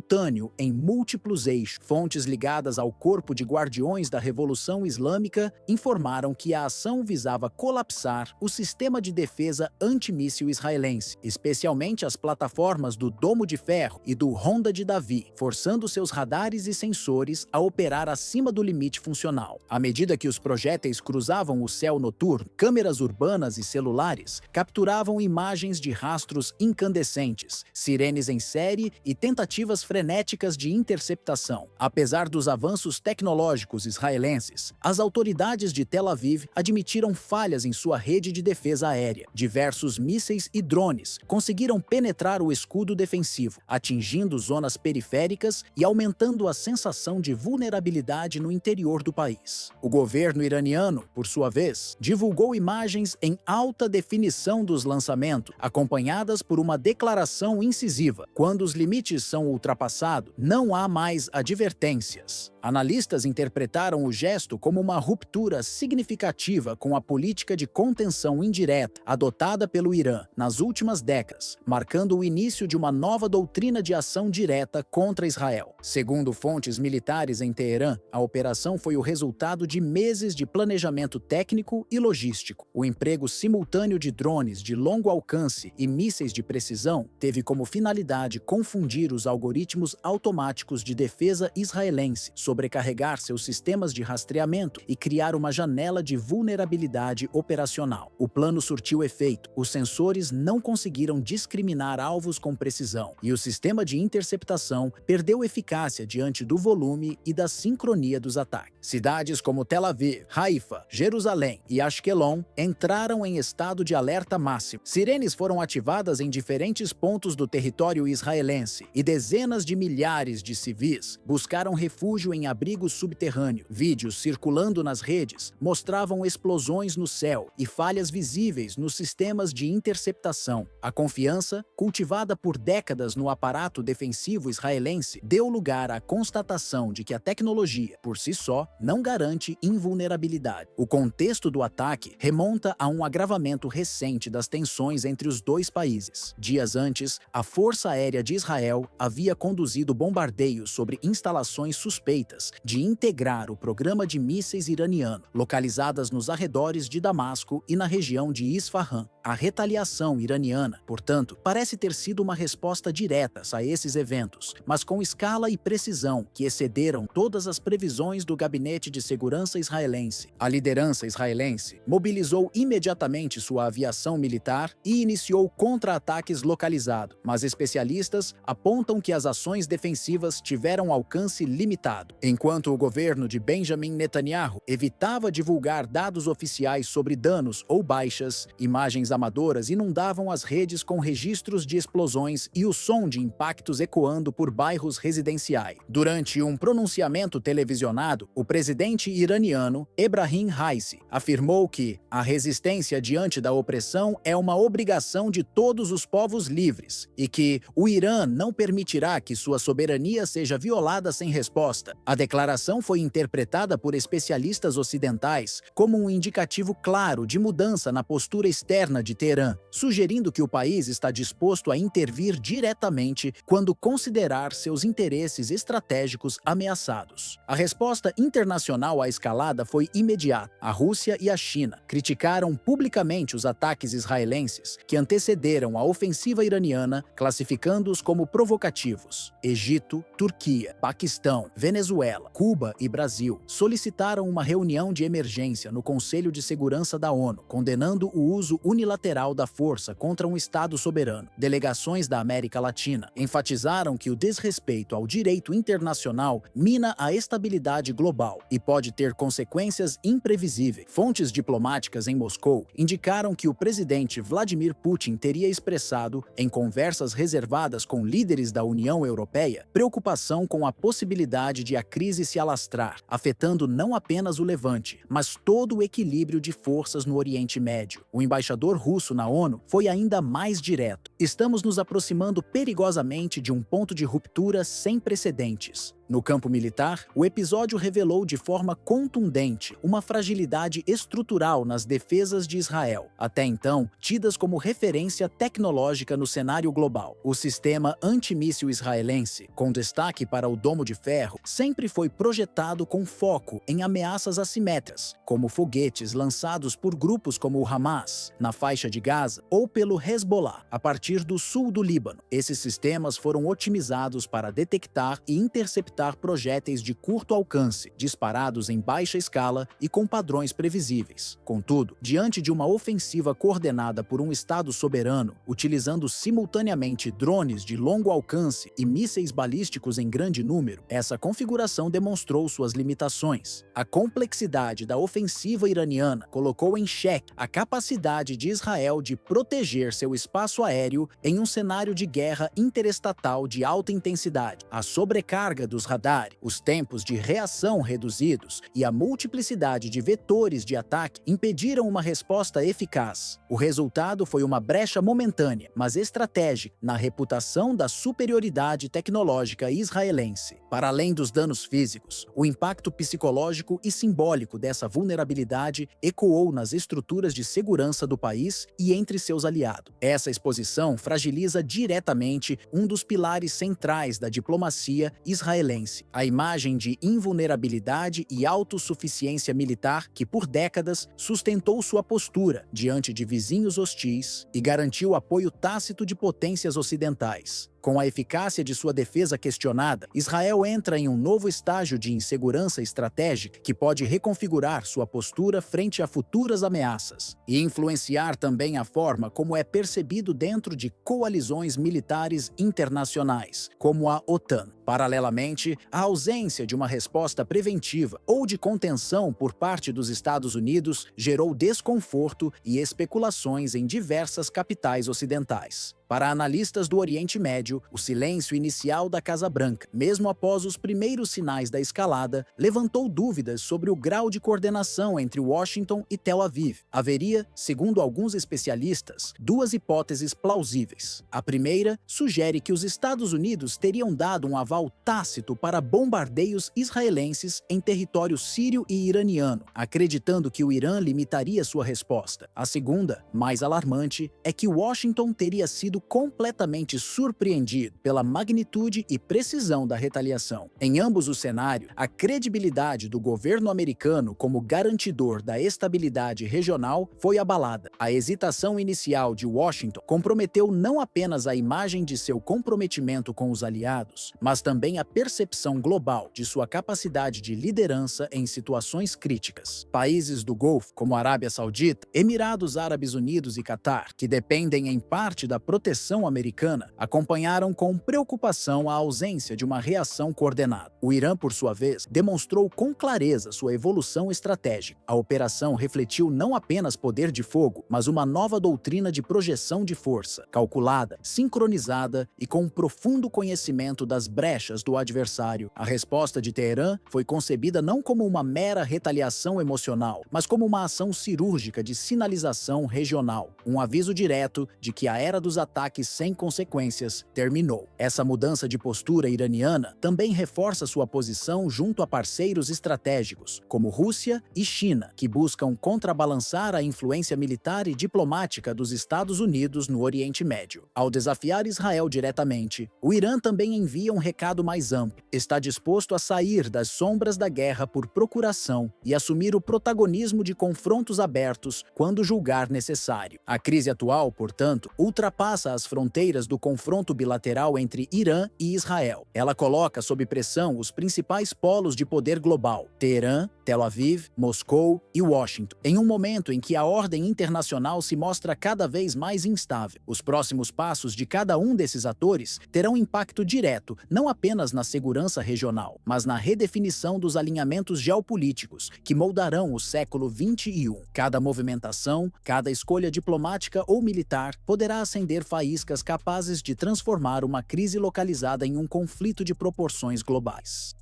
em múltiplos eixos. Fontes ligadas ao Corpo de Guardiões da Revolução Islâmica informaram que a ação visava colapsar o sistema de defesa antimíssil israelense, especialmente as plataformas do Domo de Ferro e do Ronda de Davi, forçando seus radares e sensores a operar acima do limite funcional. À medida que os projéteis cruzavam o céu noturno, câmeras urbanas e celulares capturavam imagens de rastros incandescentes, sirenes em série e tentativas frenéticas de interceptação. Apesar dos avanços tecnológicos israelenses, as autoridades de Tel Aviv admitiram falhas em sua rede de defesa aérea. Diversos mísseis e drones conseguiram penetrar o escudo defensivo, atingindo zonas periféricas e aumentando a sensação de vulnerabilidade no interior do país. O governo iraniano, por sua vez, divulgou imagens em alta definição dos lançamentos, acompanhadas por uma declaração incisiva: quando os limites são ultrapassados, não há mais advertências. Analistas interpretaram o gesto como uma ruptura significativa com a política de contenção indireta adotada pelo Irã nas últimas décadas, marcando o início de uma nova doutrina de ação direta contra Israel. Segundo fontes militares em Teherã, a operação foi o resultado de meses de planejamento técnico e logístico. O emprego simultâneo de drones de longo alcance e mísseis de precisão teve como finalidade confundir os algoritmos automáticos de defesa israelense, sobrecarregar seus sistemas de rastreamento e criar uma janela de vulnerabilidade operacional. O plano surtiu efeito. Os sensores não conseguiram discriminar alvos com precisão e o sistema de interceptação perdeu eficácia diante do volume e da sincronia dos ataques. Cidades como Tel Aviv, Haifa, Jerusalém e Ashkelon entraram em estado de alerta máximo. Sirenes foram ativadas em diferentes pontos do território israelense e dezenas de milhares de civis buscaram refúgio em abrigos subterrâneos. Vídeos circulando nas redes mostravam explosões no céu e falhas visíveis nos sistemas de interceptação. A confiança, cultivada por décadas no aparato defensivo israelense, deu lugar à constatação de que a tecnologia, por si só, não garante invulnerabilidade. O contexto do ataque remonta a um agravamento recente das tensões entre os dois países. Dias antes, a Força Aérea de Israel havia conduzido bombardeios sobre instalações suspeitas de integrar o programa de mísseis iraniano, localizadas nos arredores de Damasco e na região de Isfahan. A retaliação iraniana, portanto, parece ter sido uma resposta direta a esses eventos, mas com escala e precisão que excederam todas as previsões do Gabinete de Segurança israelense. A liderança israelense mobilizou imediatamente sua aviação militar e iniciou contra-ataques localizados, mas especialistas apontam que as ações defensivas tiveram alcance limitado. Enquanto o governo de Benjamin Netanyahu evitava divulgar dados oficiais sobre danos ou baixas, imagens amadoras inundavam as redes com registros de explosões e o som de impactos ecoando por bairros residenciais. Durante um pronunciamento televisionado, o presidente iraniano Ebrahim Raisi afirmou que a resistência diante da opressão é uma obrigação de todos os povos livres e que o Irã não permitirá que sua soberania seja violada sem resposta. A declaração foi interpretada por especialistas ocidentais como um indicativo claro de mudança na postura externa de Teherã, sugerindo que o país está disposto a intervir diretamente quando considerar seus interesses estratégicos ameaçados. A resposta internacional à escalada foi imediata. A Rússia e a China criticaram publicamente os ataques israelenses que antecederam a ofensiva iraniana, classificando-os como provocativos. Egito, Turquia, Paquistão, Venezuela, Cuba e Brasil solicitaram uma reunião de emergência no Conselho de Segurança da ONU, condenando o uso unilateral da força contra um Estado soberano. Delegações da América Latina enfatizaram que o desrespeito ao direito internacional mina a estabilidade global e pode ter consequências imprevisíveis. Fontes diplomáticas em Moscou indicaram que o presidente Vladimir Putin teria expressado, em conversas reservadas com líderes da União Europeia, preocupação com a possibilidade de a crise se alastrar, afetando não apenas o Levante, mas todo o equilíbrio de forças no Oriente Médio. O embaixador russo na ONU foi ainda mais direto. Estamos nos aproximando perigosamente de um ponto de ruptura sem precedentes. No campo militar, o episódio revelou de forma contundente uma fragilidade estrutural nas defesas de Israel, até então tidas como referência tecnológica no cenário global. O sistema antimíssil israelense, com destaque para o Domo de Ferro, sempre foi projetado com foco em ameaças assimétricas, como foguetes lançados por grupos como o Hamas, na faixa de Gaza, ou pelo Hezbollah, a partir do sul do Líbano. Esses sistemas foram otimizados para detectar e interceptar interceptar projéteis de curto alcance, disparados em baixa escala e com padrões previsíveis. Contudo, diante de uma ofensiva coordenada por um Estado soberano, utilizando simultaneamente drones de longo alcance e mísseis balísticos em grande número, essa configuração demonstrou suas limitações. A complexidade da ofensiva iraniana colocou em xeque a capacidade de Israel de proteger seu espaço aéreo em um cenário de guerra interestatal de alta intensidade. A sobrecarga dos radares, os tempos de reação reduzidos e a multiplicidade de vetores de ataque impediram uma resposta eficaz. O resultado foi uma brecha momentânea, mas estratégica, na reputação da superioridade tecnológica israelense. Para além dos danos físicos, o impacto psicológico e simbólico dessa vulnerabilidade ecoou nas estruturas de segurança do país e entre seus aliados. Essa exposição fragiliza diretamente um dos pilares centrais da diplomacia israelense, a imagem de invulnerabilidade e autossuficiência militar que, por décadas, sustentou sua postura diante de vizinhos hostis e garantiu apoio tácito de potências ocidentais. Com a eficácia de sua defesa questionada, Israel entra em um novo estágio de insegurança estratégica que pode reconfigurar sua postura frente a futuras ameaças e influenciar também a forma como é percebido dentro de coalizões militares internacionais, como a OTAN. Paralelamente, a ausência de uma resposta preventiva ou de contenção por parte dos Estados Unidos gerou desconforto e especulações em diversas capitais ocidentais. Para analistas do Oriente Médio, o silêncio inicial da Casa Branca, mesmo após os primeiros sinais da escalada, levantou dúvidas sobre o grau de coordenação entre Washington e Tel Aviv. Haveria, segundo alguns especialistas, duas hipóteses plausíveis. A primeira sugere que os Estados Unidos teriam dado um aval tácito para bombardeios israelenses em território sírio e iraniano, acreditando que o Irã limitaria sua resposta. A segunda, mais alarmante, é que Washington teria sido completamente surpreendido pela magnitude e precisão da retaliação. Em ambos os cenários, a credibilidade do governo americano como garantidor da estabilidade regional foi abalada. A hesitação inicial de Washington comprometeu não apenas a imagem de seu comprometimento com os aliados, mas também a percepção global de sua capacidade de liderança em situações críticas. Países do Golfo, como a Arábia Saudita, Emirados Árabes Unidos e Catar, que dependem em parte da proteção americana, acompanharam com preocupação a ausência de uma reação coordenada. O Irã, por sua vez, demonstrou com clareza sua evolução estratégica. A operação refletiu não apenas poder de fogo, mas uma nova doutrina de projeção de força, calculada, sincronizada e com um profundo conhecimento das brechas do adversário. A resposta de Teherã foi concebida não como uma mera retaliação emocional, mas como uma ação cirúrgica de sinalização regional, um aviso direto de que a era dos ataques sem consequências terminou. Essa mudança de postura iraniana também reforça sua posição junto a parceiros estratégicos, como Rússia e China, que buscam contrabalançar a influência militar e diplomática dos Estados Unidos no Oriente Médio. Ao desafiar Israel diretamente, o Irã também envia um recado mais amplo. Está disposto a sair das sombras da guerra por procuração e assumir o protagonismo de confrontos abertos quando julgar necessário. A crise atual, portanto, ultrapassa as fronteiras do confronto bilateral entre Irã e Israel. Ela coloca sob pressão os principais polos de poder global: Teherã, Tel Aviv, Moscou e Washington, em um momento em que a ordem internacional se mostra cada vez mais instável. Os próximos passos de cada um desses atores terão impacto direto não apenas na segurança regional, mas na redefinição dos alinhamentos geopolíticos que moldarão o século XXI. Cada movimentação, cada escolha diplomática ou militar poderá acender faíscas capazes de transformar uma crise localizada em um conflito de proporções globais.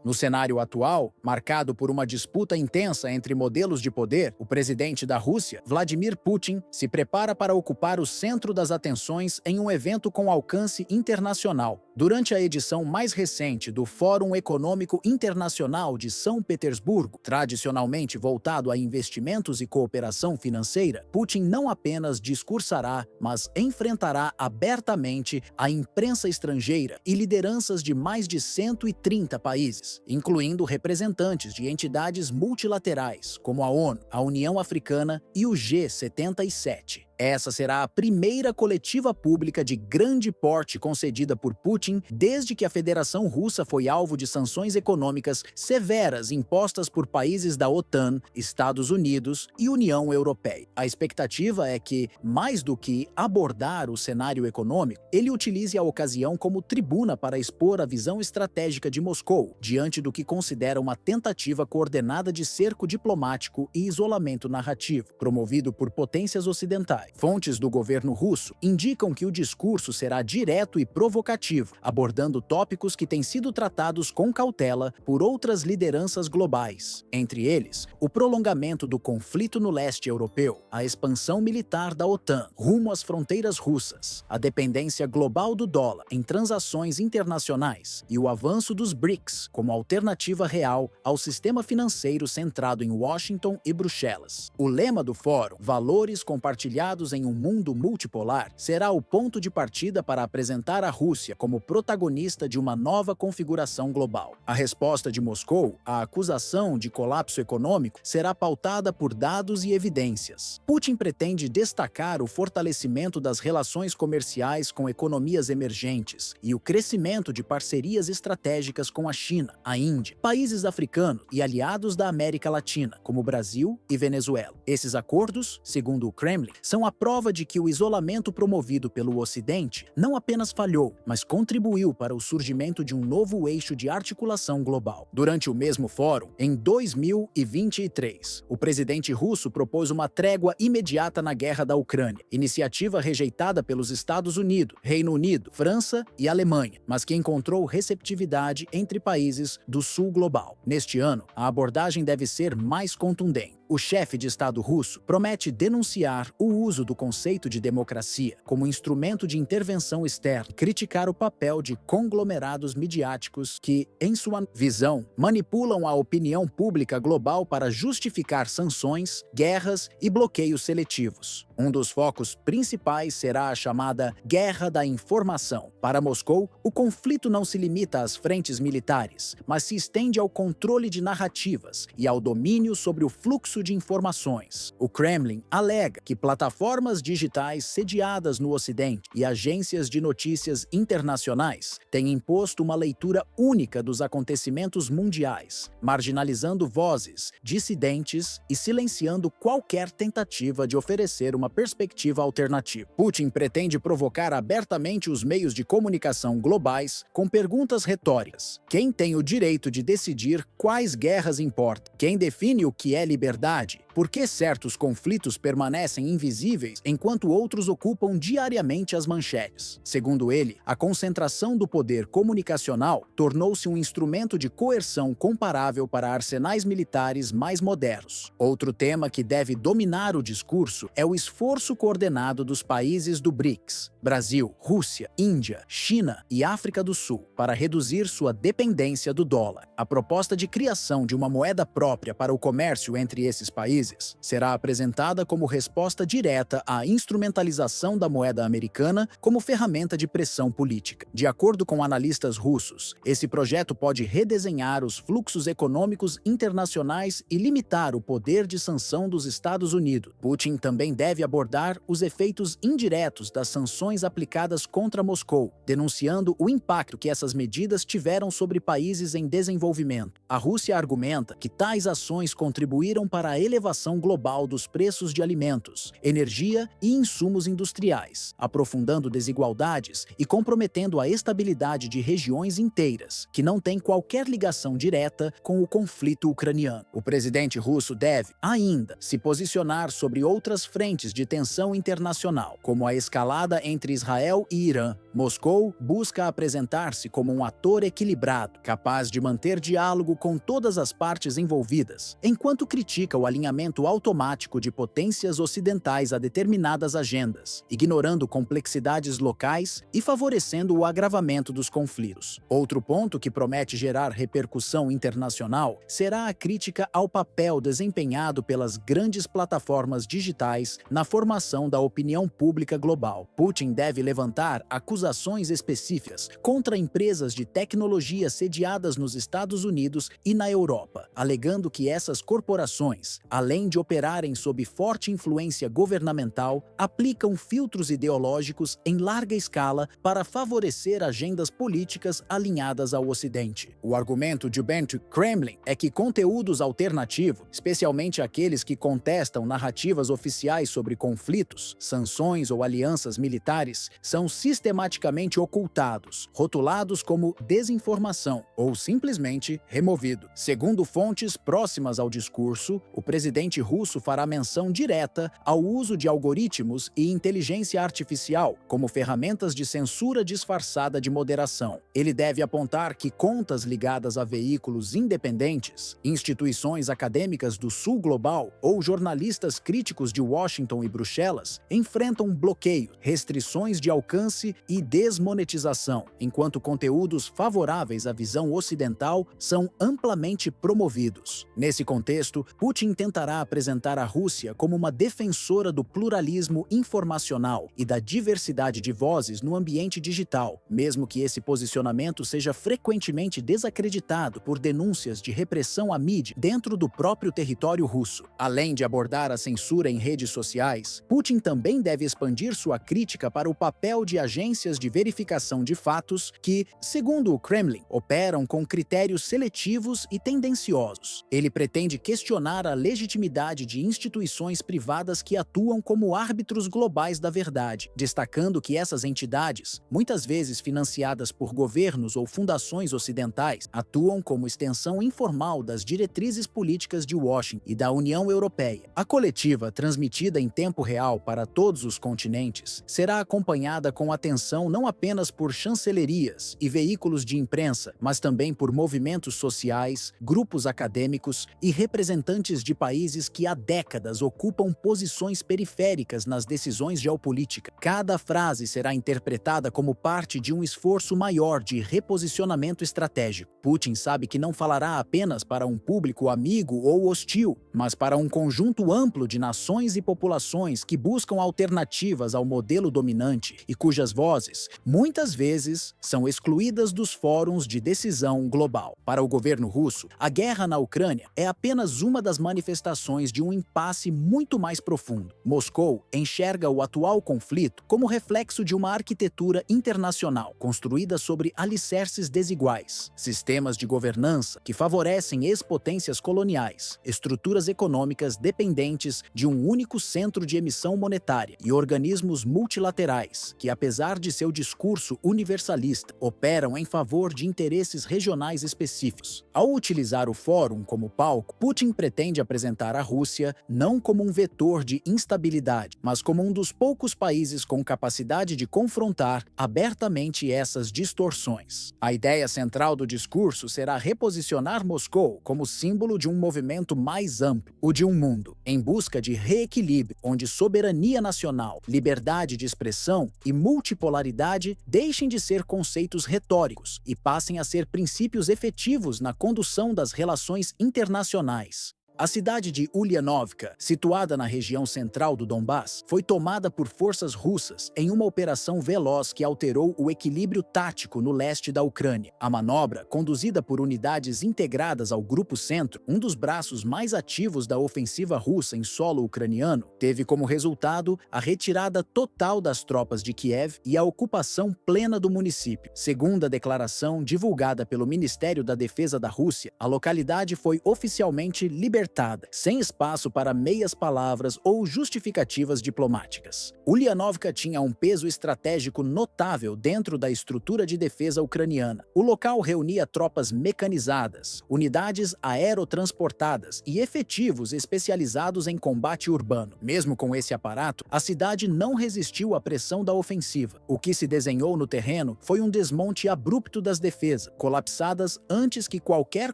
No cenário atual, marcado por uma disputa intensa entre modelos de poder, o presidente da Rússia, Vladimir Putin, se prepara para ocupar o centro das atenções em um evento com alcance internacional. Durante a edição mais recente do Fórum Econômico Internacional de São Petersburgo, tradicionalmente voltado a investimentos e cooperação financeira, Putin não apenas discursará, mas enfrentará abertamente a imprensa estrangeira e lideranças de mais de 130 países, incluindo representantes de entidades multilaterais, como a ONU, a União Africana e o G77. Essa será a primeira coletiva pública de grande porte concedida por Putin desde que a Federação Russa foi alvo de sanções econômicas severas impostas por países da OTAN, Estados Unidos e União Europeia. A expectativa é que, mais do que abordar o cenário econômico, ele utilize a ocasião como tribuna para expor a visão estratégica de Moscou diante do que considera uma tentativa coordenada de cerco diplomático e isolamento narrativo, promovido por potências ocidentais. Fontes do governo russo indicam que o discurso será direto e provocativo, abordando tópicos que têm sido tratados com cautela por outras lideranças globais, entre eles o prolongamento do conflito no leste europeu, a expansão militar da OTAN rumo às fronteiras russas, a dependência global do dólar em transações internacionais e o avanço dos BRICS como alternativa real ao sistema financeiro centrado em Washington e Bruxelas. O lema do fórum, Valores Compartilhados em um Mundo Multipolar, será o ponto de partida para apresentar a Rússia como protagonista de uma nova configuração global. A resposta de Moscou à acusação de colapso econômico será pautada por dados e evidências. Putin pretende destacar o fortalecimento das relações comerciais com economias emergentes e o crescimento de parcerias estratégicas com a China, a Índia, países africanos e aliados da América Latina, como Brasil e Venezuela. Esses acordos, segundo o Kremlin, são a prova de que o isolamento promovido pelo Ocidente não apenas falhou, mas contribuiu para o surgimento de um novo eixo de articulação global. Durante o mesmo fórum, em 2023, o presidente russo propôs uma trégua imediata na guerra da Ucrânia, iniciativa rejeitada pelos Estados Unidos, Reino Unido, França e Alemanha, mas que encontrou receptividade entre países do sul global. Neste ano, a abordagem deve ser mais contundente. O chefe de Estado russo promete denunciar o uso do conceito de democracia como instrumento de intervenção externa, criticar o papel de conglomerados midiáticos que, em sua visão, manipulam a opinião pública global para justificar sanções, guerras e bloqueios seletivos. Um dos focos principais será a chamada Guerra da Informação. Para Moscou, o conflito não se limita às frentes militares, mas se estende ao controle de narrativas e ao domínio sobre o fluxo de informações. O Kremlin alega que plataformas digitais sediadas no Ocidente e agências de notícias internacionais têm imposto uma leitura única dos acontecimentos mundiais, marginalizando vozes dissidentes e silenciando qualquer tentativa de oferecer uma perspectiva alternativa. Putin pretende provocar abertamente os meios de comunicação globais com perguntas retóricas. Quem tem o direito de decidir quais guerras importam? Quem define o que é liberdade? Por que certos conflitos permanecem invisíveis enquanto outros ocupam diariamente as manchetes? Segundo ele, a concentração do poder comunicacional tornou-se um instrumento de coerção comparável para arsenais militares mais modernos. Outro tema que deve dominar o discurso é o esforço coordenado dos países do BRICS, Brasil, Rússia, Índia, China e África do Sul, para reduzir sua dependência do dólar. A proposta de criação de uma moeda própria para o comércio entre esses países será apresentada como resposta direta à instrumentalização da moeda americana como ferramenta de pressão política. De acordo com analistas russos, esse projeto pode redesenhar os fluxos econômicos internacionais e limitar o poder de sanção dos Estados Unidos. Putin também deve abordar os efeitos indiretos das sanções aplicadas contra Moscou, denunciando o impacto que essas medidas tiveram sobre países em desenvolvimento. A Rússia argumenta que tais ações contribuíram para a elevação global dos preços de alimentos, energia e insumos industriais, aprofundando desigualdades e comprometendo a estabilidade de regiões inteiras, que não têm qualquer ligação direta com o conflito ucraniano. O presidente russo deve, ainda, se posicionar sobre outras frentes de tensão internacional, como a escalada entre Israel e Irã. Moscou busca apresentar-se como um ator equilibrado, capaz de manter diálogo com todas as partes envolvidas, enquanto critica o alinhamento automático de potências ocidentais a determinadas agendas, ignorando complexidades locais e favorecendo o agravamento dos conflitos. Outro ponto que promete gerar repercussão internacional será a crítica ao papel desempenhado pelas grandes plataformas digitais na formação da opinião pública global. Putin deve levantar acusações específicas contra empresas de tecnologia sediadas nos Estados Unidos e na Europa, alegando que essas corporações regiões, além de operarem sob forte influência governamental, aplicam filtros ideológicos em larga escala para favorecer agendas políticas alinhadas ao Ocidente. O argumento de Bent Kremlin é que conteúdos alternativos, especialmente aqueles que contestam narrativas oficiais sobre conflitos, sanções ou alianças militares, são sistematicamente ocultados, rotulados como desinformação ou simplesmente removido. Segundo fontes próximas ao discurso, o presidente russo fará menção direta ao uso de algoritmos e inteligência artificial como ferramentas de censura disfarçada de moderação. Ele deve apontar que contas ligadas a veículos independentes, instituições acadêmicas do Sul Global ou jornalistas críticos de Washington e Bruxelas enfrentam bloqueio, restrições de alcance e desmonetização, enquanto conteúdos favoráveis à visão ocidental são amplamente promovidos. Nesse contexto, Putin tentará apresentar a Rússia como uma defensora do pluralismo informacional e da diversidade de vozes no ambiente digital, mesmo que esse posicionamento seja frequentemente desacreditado por denúncias de repressão à mídia dentro do próprio território russo. Além de abordar a censura em redes sociais, Putin também deve expandir sua crítica para o papel de agências de verificação de fatos que, segundo o Kremlin, operam com critérios seletivos e tendenciosos. Ele pretende questionar a legitimidade de instituições privadas que atuam como árbitros globais da verdade, destacando que essas entidades, muitas vezes financiadas por governos ou fundações ocidentais, atuam como extensão informal das diretrizes políticas de Washington e da União Europeia. A coletiva, transmitida em tempo real para todos os continentes, será acompanhada com atenção não apenas por chancelerias e veículos de imprensa, mas também por movimentos sociais, grupos acadêmicos e representantes de países que há décadas ocupam posições periféricas nas decisões geopolíticas. Cada frase será interpretada como parte de um esforço maior de reposicionamento estratégico. Putin sabe que não falará apenas para um público amigo ou hostil, mas para um conjunto amplo de nações e populações que buscam alternativas ao modelo dominante e cujas vozes, muitas vezes, são excluídas dos fóruns de decisão global. Para o governo russo, a guerra na Ucrânia é apenas uma das manifestações de um impasse muito mais profundo. Moscou enxerga o atual conflito como reflexo de uma arquitetura internacional construída sobre alicerces desiguais, sistemas de governança que favorecem ex-potências coloniais, estruturas econômicas dependentes de um único centro de emissão monetária e organismos multilaterais que, apesar de seu discurso universalista, operam em favor de interesses regionais específicos. Ao utilizar o fórum como palco, Putin pretende apresentar a Rússia não como um vetor de instabilidade, mas como um dos poucos países com capacidade de confrontar abertamente essas distorções. A ideia central do discurso será reposicionar Moscou como símbolo de um movimento mais amplo, o de um mundo em busca de reequilíbrio, onde soberania nacional, liberdade de expressão e multipolaridade deixem de ser conceitos retóricos e passem a ser princípios efetivos na condução das relações internacionais. A cidade de Ulyanovka, situada na região central do Donbass, foi tomada por forças russas em uma operação veloz que alterou o equilíbrio tático no leste da Ucrânia. A manobra, conduzida por unidades integradas ao Grupo Centro, um dos braços mais ativos da ofensiva russa em solo ucraniano, teve como resultado a retirada total das tropas de Kiev e a ocupação plena do município. Segundo a declaração divulgada pelo Ministério da Defesa da Rússia, a localidade foi oficialmente libertada, sem espaço para meias palavras ou justificativas diplomáticas. Ulyanovka tinha um peso estratégico notável dentro da estrutura de defesa ucraniana. O local reunia tropas mecanizadas, unidades aerotransportadas e efetivos especializados em combate urbano. Mesmo com esse aparato, a cidade não resistiu à pressão da ofensiva. O que se desenhou no terreno foi um desmonte abrupto das defesas, colapsadas antes que qualquer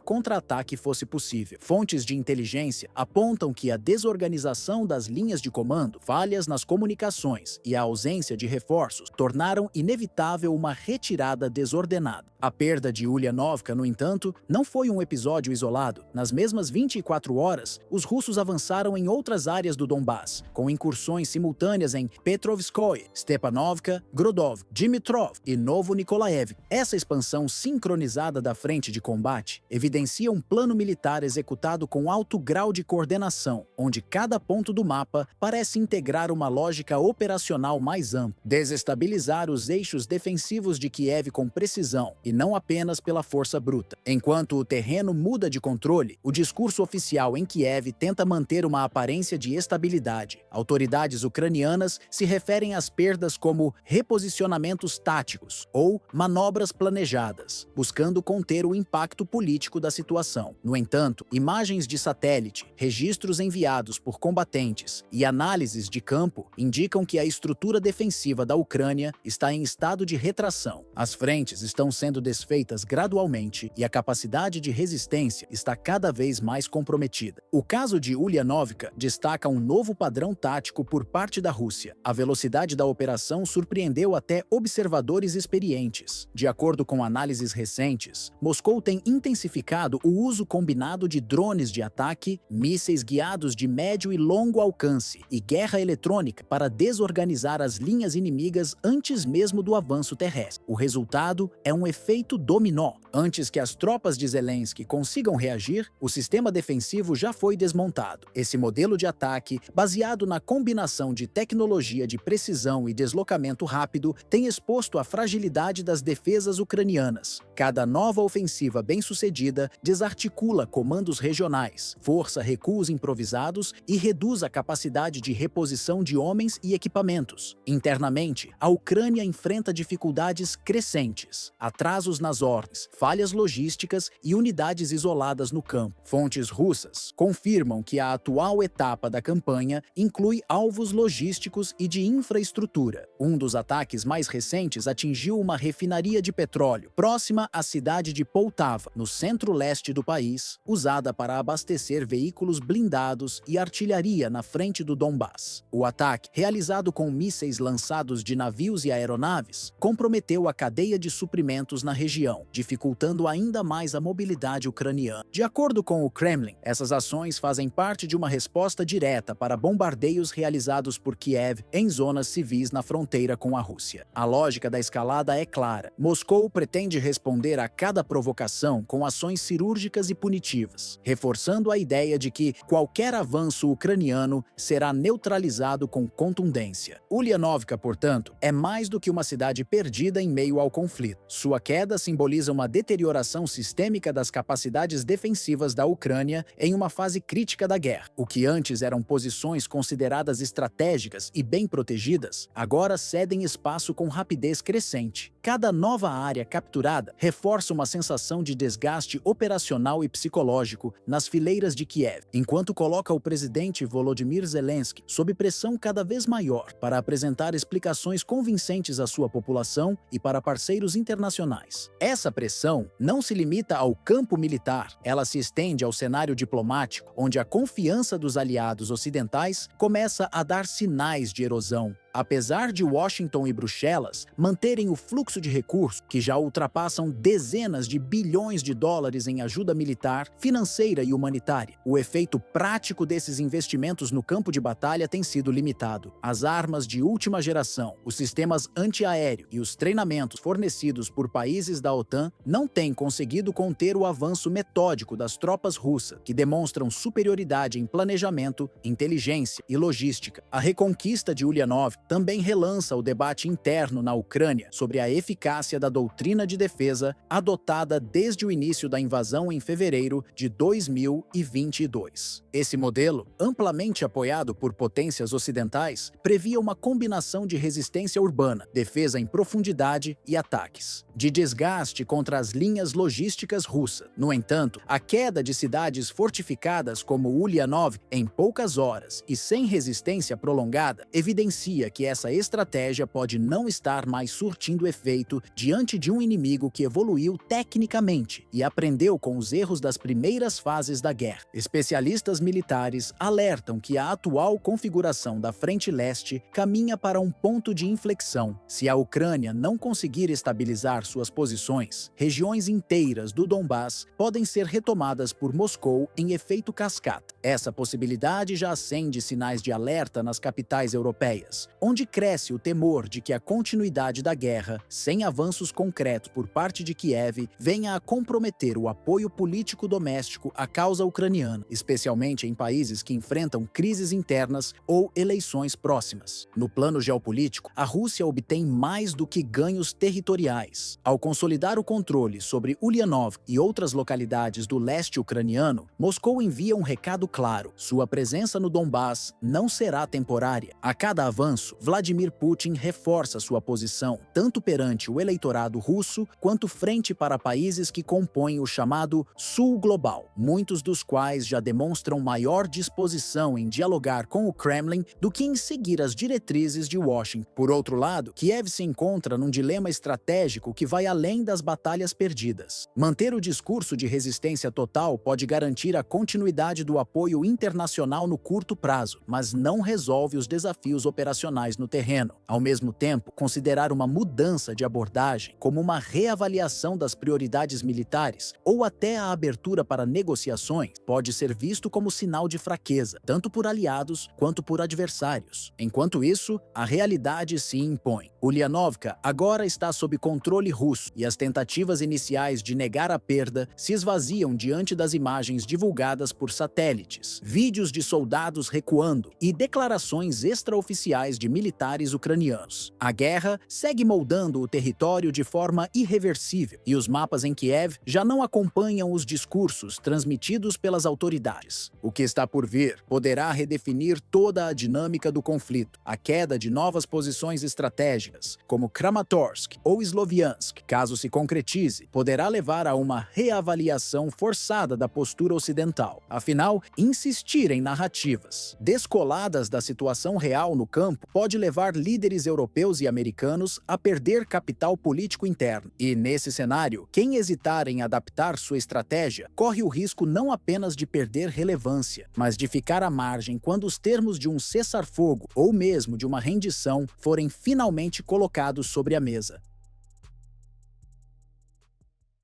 contra-ataque fosse possível. Fontes de inteligência apontam que a desorganização das linhas de comando, falhas nas comunicações e a ausência de reforços tornaram inevitável uma retirada desordenada. A perda de Ulyanovka, no entanto, não foi um episódio isolado. Nas mesmas 24 horas, os russos avançaram em outras áreas do Donbass, com incursões simultâneas em Petrovskoye, Stepanovka, Grodov, Dimitrov e Novo-Nikolaev. Essa expansão sincronizada da frente de combate evidencia um plano militar executado com alto alto grau de coordenação, onde cada ponto do mapa parece integrar uma lógica operacional mais ampla, desestabilizar os eixos defensivos de Kiev com precisão e não apenas pela força bruta. Enquanto o terreno muda de controle, o discurso oficial em Kiev tenta manter uma aparência de estabilidade. Autoridades ucranianas se referem às perdas como reposicionamentos táticos ou manobras planejadas, buscando conter o impacto político da situação. No entanto, imagens de satélite, registros enviados por combatentes e análises de campo indicam que a estrutura defensiva da Ucrânia está em estado de retração. As frentes estão sendo desfeitas gradualmente e a capacidade de resistência está cada vez mais comprometida. O caso de Ulyanovka destaca um novo padrão tático por parte da Rússia. A velocidade da operação surpreendeu até observadores experientes. De acordo com análises recentes, Moscou tem intensificado o uso combinado de drones de ataque, mísseis guiados de médio e longo alcance e guerra eletrônica para desorganizar as linhas inimigas antes mesmo do avanço terrestre. O resultado é um efeito dominó. Antes que as tropas de Zelensky consigam reagir, o sistema defensivo já foi desmontado. Esse modelo de ataque, baseado na combinação de tecnologia de precisão e deslocamento rápido, tem exposto a fragilidade das defesas ucranianas. Cada nova ofensiva bem-sucedida desarticula comandos regionais, força recuos improvisados e reduz a capacidade de reposição de homens e equipamentos. Internamente, a Ucrânia enfrenta dificuldades crescentes, atrasos nas ordens, falhas logísticas e unidades isoladas no campo. Fontes russas confirmam que a atual etapa da campanha inclui alvos logísticos e de infraestrutura. Um dos ataques mais recentes atingiu uma refinaria de petróleo próxima à cidade de Poltava, no centro-leste do país, usada para abastecer veículos blindados e artilharia na frente do Donbass. O ataque, realizado com mísseis lançados de navios e aeronaves, comprometeu a cadeia de suprimentos na região, dificultando ainda mais a mobilidade ucraniana. De acordo com o Kremlin, essas ações fazem parte de uma resposta direta para bombardeios realizados por Kiev em zonas civis na fronteira com a Rússia. A lógica da escalada é clara. Moscou pretende responder a cada provocação com ações cirúrgicas e punitivas, reforçando a ideia de que qualquer avanço ucraniano será neutralizado com contundência. Ulyanovka, portanto, é mais do que uma cidade perdida em meio ao conflito. Sua queda simboliza uma deterioração sistêmica das capacidades defensivas da Ucrânia em uma fase crítica da guerra. O que antes eram posições consideradas estratégicas e bem protegidas, agora cedem espaço com rapidez crescente. Cada nova área capturada reforça uma sensação de desgaste operacional e psicológico nas fileiras de Kiev, enquanto coloca o presidente Volodymyr Zelensky sob pressão cada vez maior para apresentar explicações convincentes à sua população e para parceiros internacionais. Essa pressão não se limita ao campo militar, ela se estende ao cenário diplomático, onde a confiança dos aliados ocidentais começa a dar sinais de erosão. Apesar de Washington e Bruxelas manterem o fluxo de recursos, que já ultrapassam dezenas de bilhões de dólares em ajuda militar, financeira e humanitária, o efeito prático desses investimentos no campo de batalha tem sido limitado. As armas de última geração, os sistemas antiaéreo e os treinamentos fornecidos por países da OTAN não têm conseguido conter o avanço metódico das tropas russas, que demonstram superioridade em planejamento, inteligência e logística. A reconquista de Ulyanovka também relança o debate interno na Ucrânia sobre a eficácia da doutrina de defesa adotada desde o início da invasão em fevereiro de 2022. Esse modelo, amplamente apoiado por potências ocidentais, previa uma combinação de resistência urbana, defesa em profundidade e ataques, de desgaste contra as linhas logísticas russas. No entanto, a queda de cidades fortificadas como Ulyanovka em poucas horas e sem resistência prolongada evidencia que essa estratégia pode não estar mais surtindo efeito diante de um inimigo que evoluiu tecnicamente e aprendeu com os erros das primeiras fases da guerra. Especialistas militares alertam que a atual configuração da Frente Leste caminha para um ponto de inflexão. Se a Ucrânia não conseguir estabilizar suas posições, regiões inteiras do Donbass podem ser retomadas por Moscou em efeito cascata. Essa possibilidade já acende sinais de alerta nas capitais europeias, onde cresce o temor de que a continuidade da guerra, sem avanços concretos por parte de Kiev, venha a comprometer o apoio político doméstico à causa ucraniana, especialmente em países que enfrentam crises internas ou eleições próximas. No plano geopolítico, a Rússia obtém mais do que ganhos territoriais. Ao consolidar o controle sobre Ulyanov e outras localidades do leste ucraniano, Moscou envia um recado claro: sua presença no Donbás não será temporária. A cada avanço, Vladimir Putin reforça sua posição, tanto perante o eleitorado russo quanto frente para países que compõem o chamado Sul Global, muitos dos quais já demonstram maior disposição em dialogar com o Kremlin do que em seguir as diretrizes de Washington. Por outro lado, Kiev se encontra num dilema estratégico que vai além das batalhas perdidas. Manter o discurso de resistência total pode garantir a continuidade do apoio internacional no curto prazo, mas não resolve os desafios operacionais no terreno. Ao mesmo tempo, considerar uma mudança de abordagem, como uma reavaliação das prioridades militares ou até a abertura para negociações, pode ser visto como sinal de fraqueza, tanto por aliados quanto por adversários. Enquanto isso, a realidade se impõe. Ulyanovka agora está sob controle russo e as tentativas iniciais de negar a perda se esvaziam diante das imagens divulgadas por satélites, vídeos de soldados recuando e declarações extraoficiais de militares ucranianos. A guerra segue moldando o território de forma irreversível e os mapas em Kiev já não acompanham os discursos transmitidos pelas autoridades. O que está por vir poderá redefinir toda a dinâmica do conflito. A queda de novas posições estratégicas, como Kramatorsk ou Sloviansk, caso se concretize, poderá levar a uma reavaliação forçada da postura ocidental. Afinal, insistir em narrativas descoladas da situação real no campo pode levar líderes europeus e americanos a perder capital político interno. E, nesse cenário, quem hesitar em adaptar sua estratégia corre o risco não apenas de perder relevância, mas de ficar à margem quando os termos de um cessar-fogo ou mesmo de uma rendição forem finalmente colocados sobre a mesa.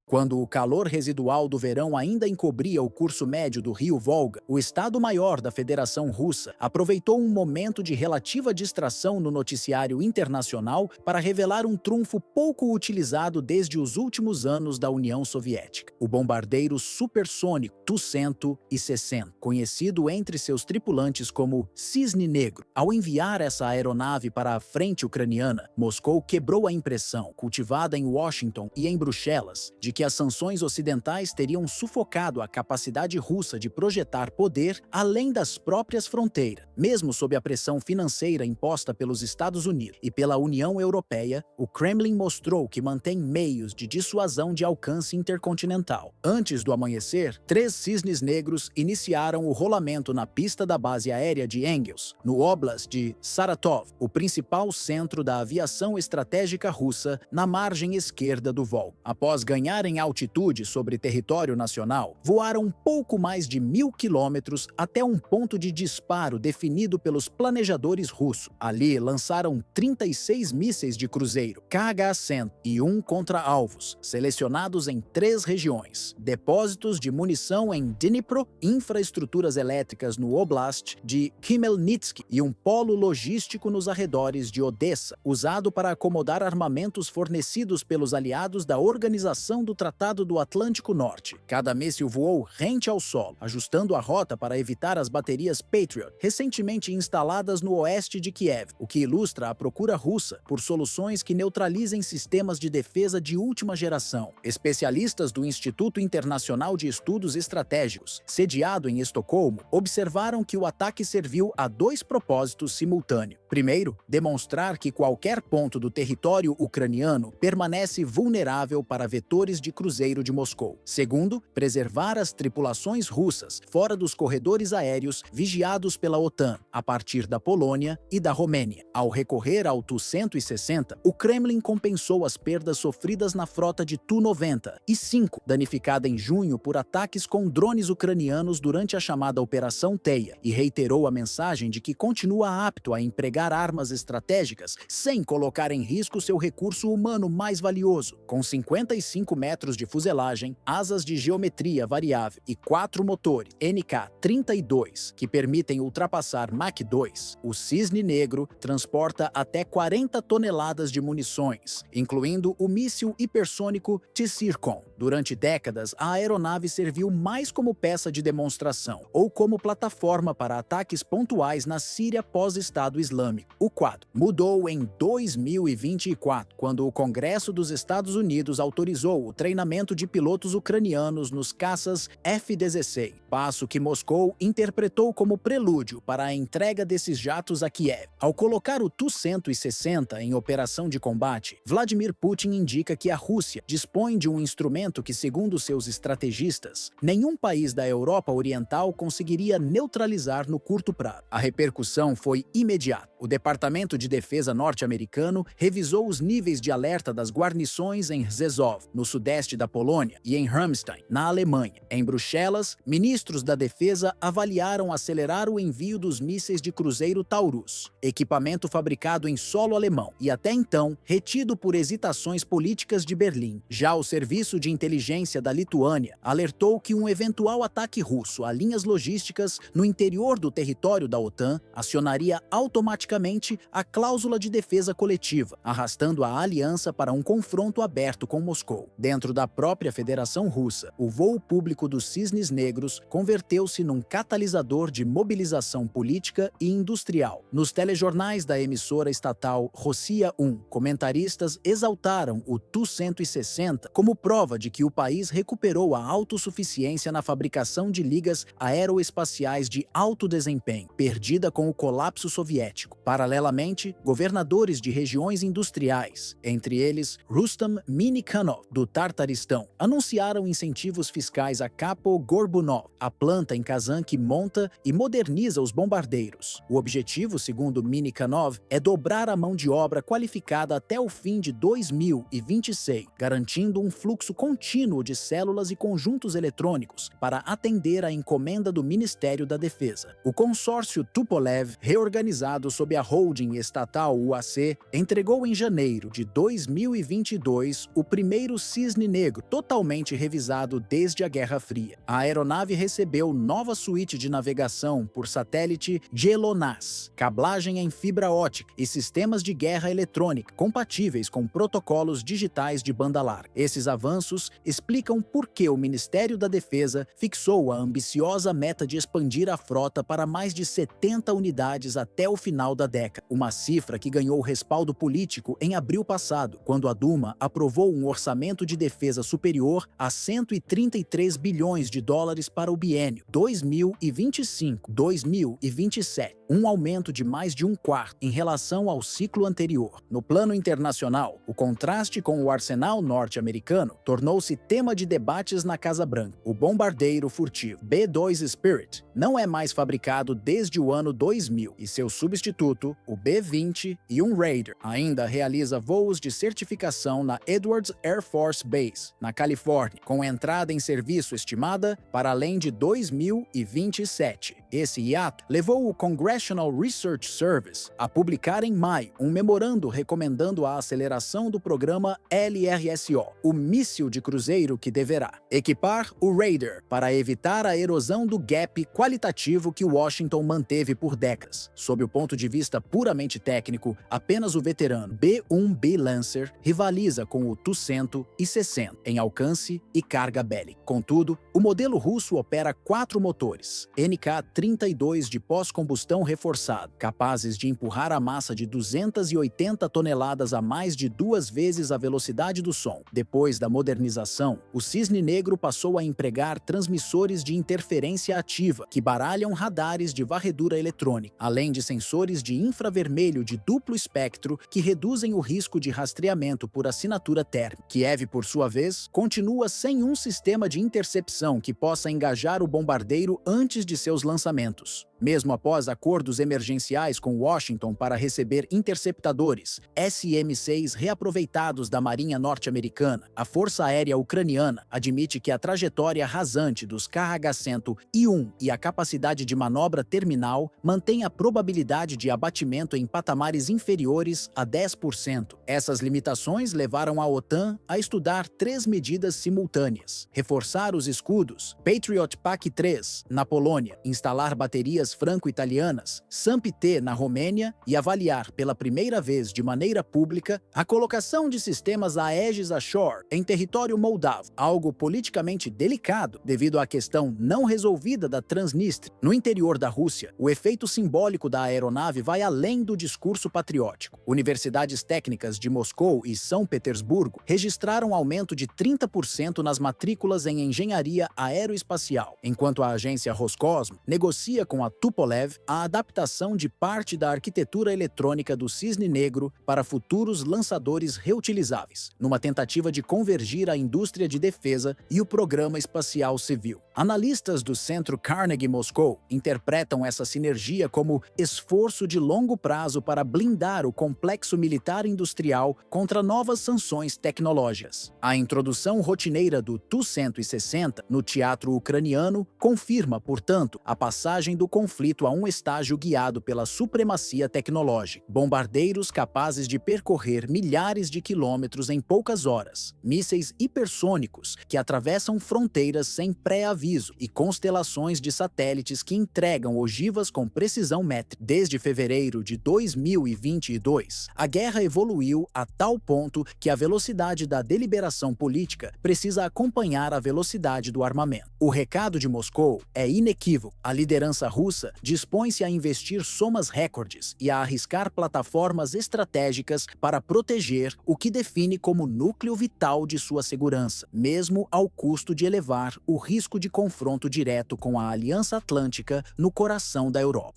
Quando o calor residual do verão ainda encobria o curso médio do rio Volga, o Estado-Maior da Federação Russa aproveitou um momento de relativa distração no noticiário internacional para revelar um trunfo pouco utilizado desde os últimos anos da União Soviética: o bombardeiro supersônico Tu-160, conhecido entre seus tripulantes como Cisne Negro. Ao enviar essa aeronave para a frente ucraniana, Moscou quebrou a impressão, cultivada em Washington e em Bruxelas, de que as sanções ocidentais teriam sufocado a capacidade russa de projetar poder além das próprias fronteiras. Mesmo sob a pressão financeira imposta pelos Estados Unidos e pela União Europeia, o Kremlin mostrou que mantém meios de dissuasão de alcance intercontinental. Antes do amanhecer, 3 cisnes negros iniciaram o rolamento na pista da base aérea de Engels, no Oblast de Saratov, o principal centro da aviação estratégica russa na margem esquerda do Volga. Após ganhar em altitude sobre território nacional, voaram pouco mais de 1.000 quilômetros até um ponto de disparo definido pelos planejadores russos. Ali lançaram 36 mísseis de cruzeiro KH-100 e um contra-alvos, selecionados em 3 regiões: depósitos de munição em Dnipro, infraestruturas elétricas no Oblast de Khmelnytskyi e um polo logístico nos arredores de Odessa, usado para acomodar armamentos fornecidos pelos aliados da Organização do Tratado do Atlântico Norte. Cada míssil voou rente ao solo, ajustando a rota para evitar as baterias Patriot, recentemente instaladas no oeste de Kiev, o que ilustra a procura russa por soluções que neutralizem sistemas de defesa de última geração. Especialistas do Instituto Internacional de Estudos Estratégicos, sediado em Estocolmo, observaram que o ataque serviu a 2 propósitos simultâneos. Primeiro, demonstrar que qualquer ponto do território ucraniano permanece vulnerável para vetores de cruzeiro de Moscou. Segundo, preservar as tripulações russas fora dos corredores aéreos vigiados pela OTAN, a partir da Polônia e da Romênia. Ao recorrer ao Tu-160, o Kremlin compensou as perdas sofridas na frota de Tu-95, danificada em junho por ataques com drones ucranianos durante a chamada Operação Teia, e reiterou a mensagem de que continua apto a empregar armas estratégicas sem colocar em risco seu recurso humano mais valioso. Com 55 metros metros de fuselagem, asas de geometria variável e 4 motores NK-32 que permitem ultrapassar Mach 2, o Cisne Negro transporta até 40 toneladas de munições, incluindo o míssil hipersônico T-Zircon. Durante décadas, a aeronave serviu mais como peça de demonstração ou como plataforma para ataques pontuais na Síria pós-Estado Islâmico. O quadro mudou em 2024, quando o Congresso dos Estados Unidos autorizou o treinamento de pilotos ucranianos nos caças F-16, passo que Moscou interpretou como prelúdio para a entrega desses jatos a Kiev. Ao colocar o Tu-160 em operação de combate, Vladimir Putin indica que a Rússia dispõe de um instrumento que, segundo seus estrategistas, nenhum país da Europa Oriental conseguiria neutralizar no curto prazo. A repercussão foi imediata. O Departamento de Defesa norte-americano revisou os níveis de alerta das guarnições em Rzeszów, no sudeste da Polônia, e em Ramstein, na Alemanha. Em Bruxelas, ministros da defesa avaliaram acelerar o envio dos mísseis de cruzeiro Taurus, equipamento fabricado em solo alemão e até então retido por hesitações políticas de Berlim. Já o Serviço de Inteligência da Lituânia alertou que um eventual ataque russo a linhas logísticas no interior do território da OTAN acionaria automaticamente a cláusula de defesa coletiva, arrastando a aliança para um confronto aberto com Moscou. Dentro da própria Federação Russa, o voo público dos Cisnes Negros converteu-se num catalisador de mobilização política e industrial. Nos telejornais da emissora estatal Rossiya 1, comentaristas exaltaram o Tu-160 como prova de que o país recuperou a autossuficiência na fabricação de ligas aeroespaciais de alto desempenho, perdida com o colapso soviético. Paralelamente, governadores de regiões industriais, entre eles Rustam Minikhanov, do Tartaristão, anunciaram incentivos fiscais a Capo Gorbunov, a planta em Kazan que monta e moderniza os bombardeiros. O objetivo, segundo Minikhanov, é dobrar a mão de obra qualificada até o fim de 2026, garantindo um fluxo contínuo de células e conjuntos eletrônicos para atender à encomenda do Ministério da Defesa. O consórcio Tupolev, reorganizado sob a holding estatal UAC, entregou em janeiro de 2022 o primeiro Cisne Negro totalmente revisado desde a Guerra Fria. A aeronave recebeu nova suíte de navegação por satélite GLONASS, cablagem em fibra ótica e sistemas de guerra eletrônica compatíveis com protocolos digitais de banda larga. Esses avanços explicam por que o Ministério da Defesa fixou a ambiciosa meta de expandir a frota para mais de 70 unidades até o final da década, uma cifra que ganhou respaldo político em abril passado, quando a Duma aprovou um orçamento de defesa superior a 133 bilhões de dólares para o biênio 2025-2027, um aumento de mais de um quarto em relação ao ciclo anterior. No plano internacional, o contraste com o arsenal norte-americano tornou-se tema de debates na Casa Branca. O bombardeiro furtivo B-2 Spirit não é mais fabricado desde o ano 2000 e seu substituto, o B-20 e um Raider, ainda realiza voos de certificação na Edwards Air Force Base, na Califórnia, com entrada em serviço estimada para além de 2027. Esse hiato levou o Congressional Research Service a publicar em maio um memorando recomendando a aceleração do programa LRSO, o míssil de cruzeiro que deverá equipar o Raider para evitar a erosão do gap qualitativo que Washington manteve por décadas. Sob o ponto de vista puramente técnico, apenas o veterano B-1B Lancer rivaliza com o Tu-160 em alcance e carga bélica. Contudo, o modelo russo opera 4 motores NK-32 de pós-combustão reforçado, capazes de empurrar a massa de 280 toneladas a mais de 2 vezes a velocidade do som. Depois da modernização, o Cisne Negro passou a empregar transmissores de interferência ativa que baralham radares de varredura eletrônica, além de sensores de infravermelho de duplo espectro que reduzem o risco de rastreamento por assinatura térmica. Kiev, por sua vez, continua sem um sistema de intercepção que possa engajar o bombardeiro antes de seus lançamentos. Mesmo após acordos emergenciais com Washington para receber interceptadores SM-6 reaproveitados da Marinha norte-americana, a Força Aérea Ucraniana admite que a trajetória rasante dos KH-101 e a capacidade de manobra terminal mantém a probabilidade de abatimento em patamares inferiores a 10%. Essas limitações levaram a OTAN a estudar 3 medidas simultâneas: reforçar os escudos Patriot PAC-3 na Polônia, instalar baterias franco-italianas SAMP-T na Romênia e avaliar pela primeira vez de maneira pública a colocação de sistemas Aegis Ashore em território moldavo, algo politicamente delicado devido à questão não resolvida da Transnistria. No interior da Rússia, o efeito simbólico da aeronave vai além do discurso patriótico. Universidades técnicas de Moscou e São Petersburgo registraram um aumento de 30% nas matrículas em engenharia aeroespacial, enquanto a agência Roscosmos negocia com a Tupolev a adaptação de parte da arquitetura eletrônica do Cisne Negro para futuros lançadores reutilizáveis, numa tentativa de convergir a indústria de defesa e o programa espacial civil. Analistas do Centro Carnegie Moscou interpretam essa sinergia como esforço de longo prazo para blindar o complexo militar industrial contra novas sanções tecnológicas. A introdução rotineira do Tu-160 no teatro ucraniano confirma, portanto, a passagem do conflito a um estágio guiado pela supremacia tecnológica. Bombardeiros capazes de percorrer milhares de quilômetros em poucas horas, mísseis hipersônicos que atravessam fronteiras sem pré-aviso e constelações de satélites que entregam ogivas com precisão métrica. Desde fevereiro de 2022, a guerra evoluiu a tal ponto que a velocidade da deliberação política precisa acompanhar a velocidade do armamento. O recado de Moscou é inequívoco. A liderança russa dispõe-se a investir somas recordes e a arriscar plataformas estratégicas para proteger o que define como núcleo vital de sua segurança, mesmo ao custo de elevar o risco de confronto direto com a Aliança Atlântica no coração da Europa.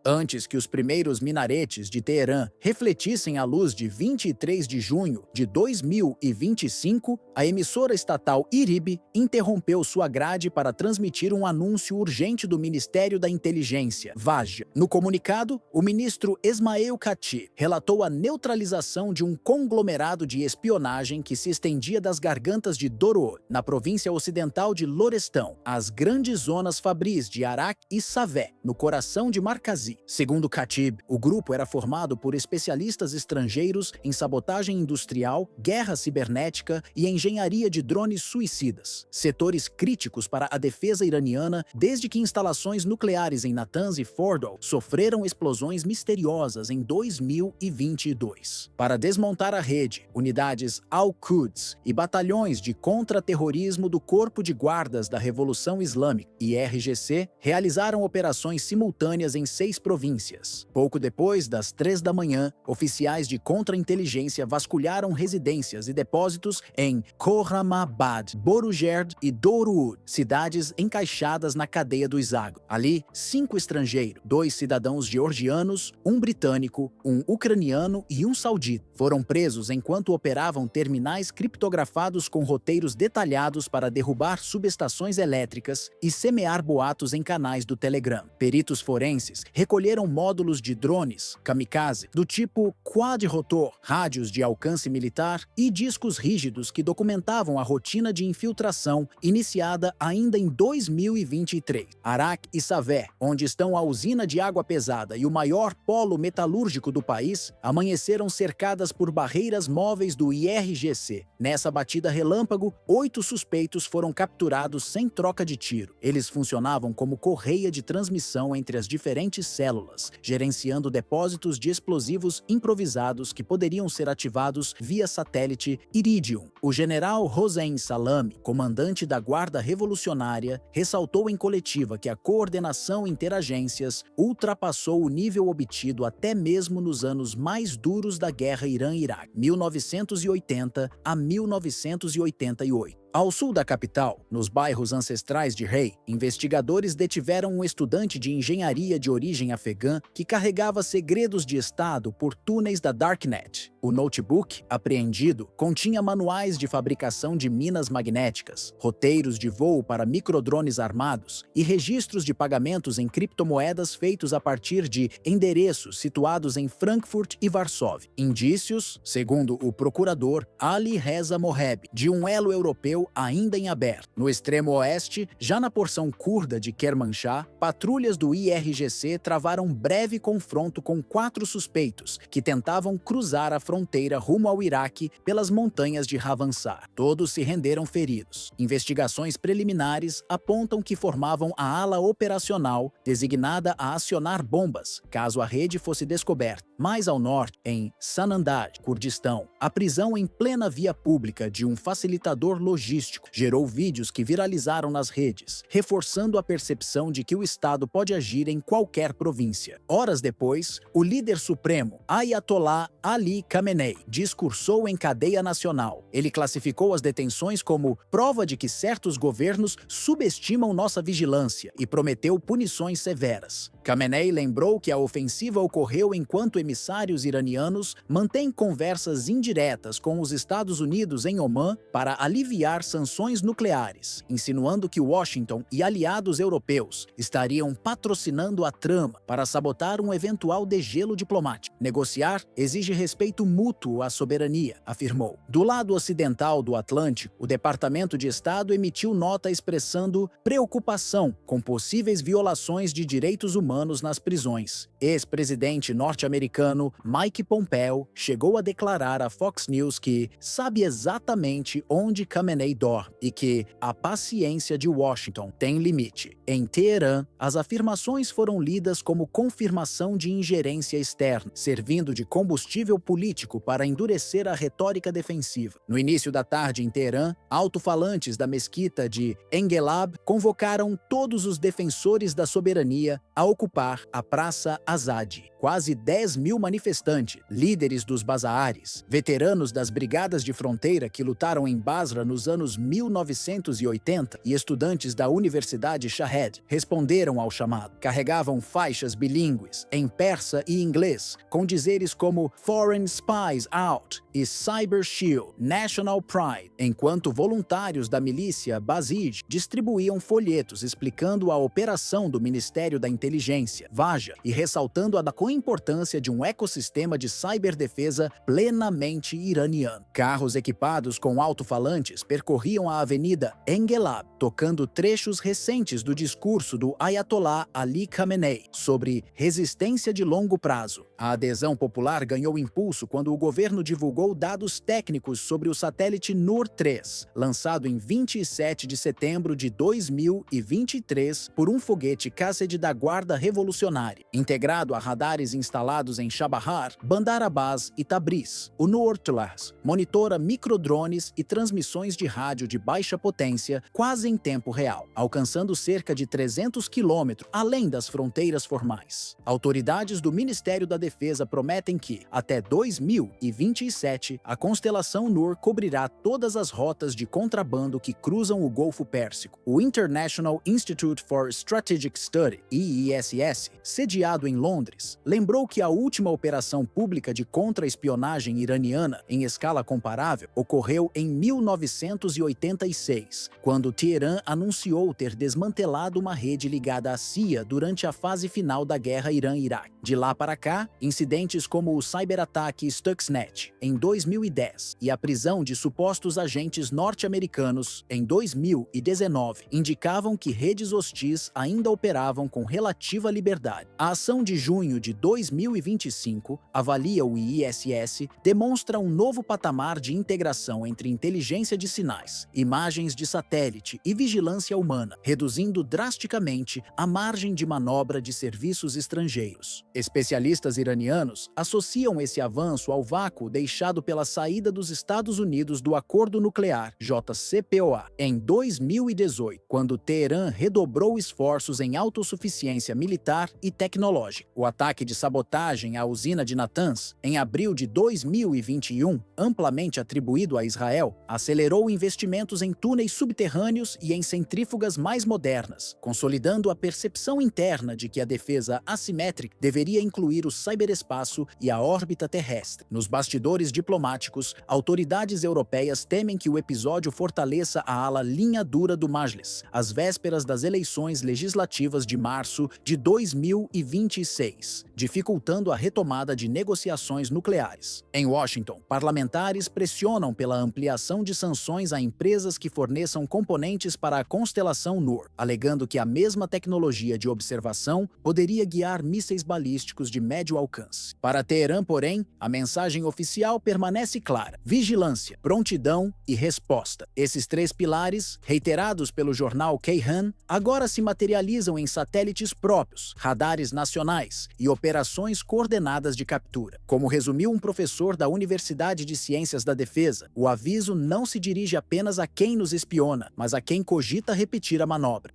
Antes que os primeiros minaretes de Teherã refletissem a luz de 23 de junho de 2025, a emissora estatal IRIB interrompeu sua grade para transmitir um anúncio urgente do Ministério da Inteligência, Vajda. No comunicado, o ministro Esmail Kati relatou a neutralização de um conglomerado de espionagem que se estendia das gargantas de Doror, na província ocidental de Lorestão, às grandes zonas fabris de Arak e Savé, no coração de Markazi. Segundo Khatib, o grupo era formado por especialistas estrangeiros em sabotagem industrial, guerra cibernética e engenharia de drones suicidas, setores críticos para a defesa iraniana desde que instalações nucleares em Natanz e Fordow sofreram explosões misteriosas em 2022. Para desmontar a rede, unidades Al-Quds e batalhões de contra-terrorismo do Corpo de Guardas da Revolução Islâmica, IRGC, realizaram operações simultâneas em 6 províncias. Pouco depois das 3 da manhã, oficiais de contra-inteligência vasculharam residências e depósitos em Khorramabad, Borujerd e Dorud, cidades encaixadas na cadeia do Zago. Ali, 5 estrangeiros, 2 cidadãos georgianos, um britânico, um ucraniano e um saudita, foram presos enquanto operavam terminais criptografados com roteiros detalhados para derrubar subestações elétricas e semear boatos em canais do Telegram. Peritos forenses recolheram módulos de drones kamikaze do tipo quadrotor, rádios de alcance militar e discos rígidos que documentavam a rotina de infiltração iniciada ainda em 2023. Arak e Savé, onde estão a usina de água pesada e o maior polo metalúrgico do país, amanheceram cercadas por barreiras móveis do IRGC. Nessa batida relâmpago, 8 suspeitos foram capturados sem troca de tiro. Eles funcionavam como correia de transmissão entre as diferentes células, gerenciando depósitos de explosivos improvisados que poderiam ser ativados via satélite Iridium. O general Hossein Salami, comandante da Guarda Revolucionária, ressaltou em coletiva que a coordenação interagências ultrapassou o nível obtido até mesmo nos anos mais duros da guerra Irã-Iraque, 1980 a 1988. Ao sul da capital, nos bairros ancestrais de Rey, investigadores detiveram um estudante de engenharia de origem afegã que carregava segredos de Estado por túneis da Darknet. O notebook, apreendido, continha manuais de fabricação de minas magnéticas, roteiros de voo para microdrones armados e registros de pagamentos em criptomoedas feitos a partir de endereços situados em Frankfurt e Varsóvia. Indícios, segundo o procurador Ali Reza Moheb, de um elo europeu ainda em aberto. No extremo oeste, já na porção curda de Kermanshah, patrulhas do IRGC travaram breve confronto com 4 suspeitos que tentavam cruzar a fronteira rumo ao Iraque pelas montanhas de Ravansar. Todos se renderam feridos. Investigações preliminares apontam que formavam a ala operacional designada a acionar bombas, caso a rede fosse descoberta. Mais ao norte, em Sanandaj, Kurdistão, a prisão em plena via pública de um facilitador logístico gerou vídeos que viralizaram nas redes, reforçando a percepção de que o Estado pode agir em qualquer província. Horas depois, o líder supremo, Ayatollah Ali Khamenei, discursou em cadeia nacional. Ele classificou as detenções como prova de que certos governos subestimam nossa vigilância e prometeu punições severas. Khamenei lembrou que a ofensiva ocorreu enquanto emissários iranianos mantêm conversas indiretas com os Estados Unidos em Omã para aliviar sanções nucleares, insinuando que Washington e aliados europeus estariam patrocinando a trama para sabotar um eventual degelo diplomático. Negociar exige respeito mútuo à soberania, afirmou. Do lado ocidental do Atlântico, o Departamento de Estado emitiu nota expressando preocupação com possíveis violações de direitos humanos nas prisões. Ex-presidente norte-americano Mike Pompeo chegou a declarar à Fox News que sabe exatamente onde Khamenei dorme e que a paciência de Washington tem limite. Em Teherã, as afirmações foram lidas como confirmação de ingerência externa, servindo de combustível político para endurecer a retórica defensiva. No início da tarde em Teherã, alto-falantes da mesquita de Engelab convocaram todos os defensores da soberania a ocupar a Praça Azadi. Quase 10.000 manifestantes, líderes dos Bazaares, veteranos das brigadas de fronteira que lutaram em Basra nos anos 1980 e estudantes da Universidade Shahed, responderam ao chamado. Carregavam faixas bilíngues, em persa e inglês, com dizeres como Foreign Spies Out e Cyber Shield, National Pride, enquanto voluntários da milícia Basij distribuíam folhetos explicando a operação do Ministério da Inteligência, Vaja, e ressaltando a importância de um ecossistema de ciberdefesa plenamente iraniano. Carros equipados com alto-falantes percorriam a avenida Engelab, tocando trechos recentes do discurso do Ayatollah Ali Khamenei sobre resistência de longo prazo. A adesão popular ganhou impulso quando o governo divulgou dados técnicos sobre o satélite Nur-3, lançado em 27 de setembro de 2023 por um foguete Qased da Guarda Revolucionária, integrado a radares instalados em Chabahar, Bandar Abbas e Tabriz. O Nur-3 monitora microdrones e transmissões de rádio de baixa potência quase em tempo real, alcançando cerca de 300 quilômetros além das fronteiras formais. Autoridades do Ministério da Defesa prometem que, até 2027, a constelação Nur cobrirá todas as rotas de contrabando que cruzam o Golfo Pérsico. O International Institute for Strategic Study, IISS, sediado em Londres, lembrou que a última operação pública de contra-espionagem iraniana em escala comparável ocorreu em 1986, quando Teherã anunciou ter desmantelado uma rede ligada à CIA durante a fase final da guerra Irã-Iraque. De lá para cá, incidentes como o cyberataque Stuxnet em 2010 e a prisão de supostos agentes norte-americanos em 2019 indicavam que redes hostis ainda operavam com relativa liberdade. A ação de junho de 2025, avalia o IISS, demonstra um novo patamar de integração entre inteligência de sinais, imagens de satélite e vigilância humana, reduzindo drasticamente a margem de manobra de serviços estrangeiros. Especialistas iranianos associam esse avanço ao vácuo deixado pela saída dos Estados Unidos do Acordo Nuclear, JCPOA, em 2018, quando Teherã redobrou esforços em autossuficiência militar e tecnológica. Technology. O ataque de sabotagem à usina de Natanz, em abril de 2021, amplamente atribuído a Israel, acelerou investimentos em túneis subterrâneos e em centrífugas mais modernas, consolidando a percepção interna de que a defesa assimétrica deveria incluir o ciberespaço e a órbita terrestre. Nos bastidores diplomáticos, autoridades europeias temem que o episódio fortaleça a ala linha dura do Majlis, às vésperas das eleições legislativas de março de 2026, dificultando a retomada de negociações nucleares. Em Washington, parlamentares pressionam pela ampliação de sanções a empresas que forneçam componentes para a constelação Noor, alegando que a mesma tecnologia de observação poderia guiar mísseis balísticos de médio alcance. Para Teherã, porém, a mensagem oficial permanece clara: vigilância, prontidão e resposta. Esses três pilares, reiterados pelo jornal Kayhan, agora se materializam em satélites próprios, radares nacionais e operações coordenadas de captura. Como resumiu um professor da Universidade de Ciências da Defesa, o aviso não se dirige apenas a quem nos espiona, mas a quem cogita repetir a manobra.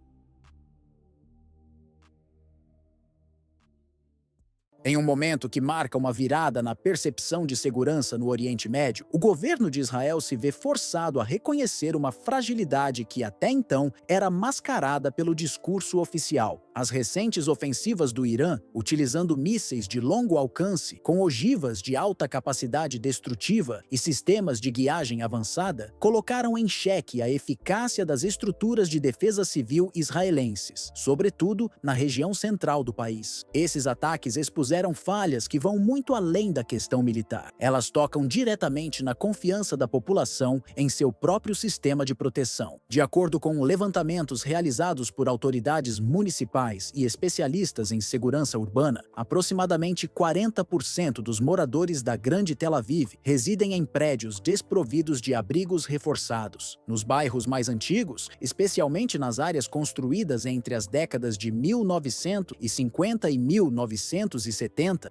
Em um momento que marca uma virada na percepção de segurança no Oriente Médio, o governo de Israel se vê forçado a reconhecer uma fragilidade que até então era mascarada pelo discurso oficial. As recentes ofensivas do Irã, utilizando mísseis de longo alcance, com ogivas de alta capacidade destrutiva e sistemas de guiagem avançada, colocaram em xeque a eficácia das estruturas de defesa civil israelenses, sobretudo na região central do país. Esses ataques expuseram falhas que vão muito além da questão militar. Elas tocam diretamente na confiança da população em seu próprio sistema de proteção. De acordo com levantamentos realizados por autoridades municipais e especialistas em segurança urbana, aproximadamente 40% dos moradores da Grande Tel Aviv residem em prédios desprovidos de abrigos reforçados. Nos bairros mais antigos, especialmente nas áreas construídas entre as décadas de 1950 e 1970,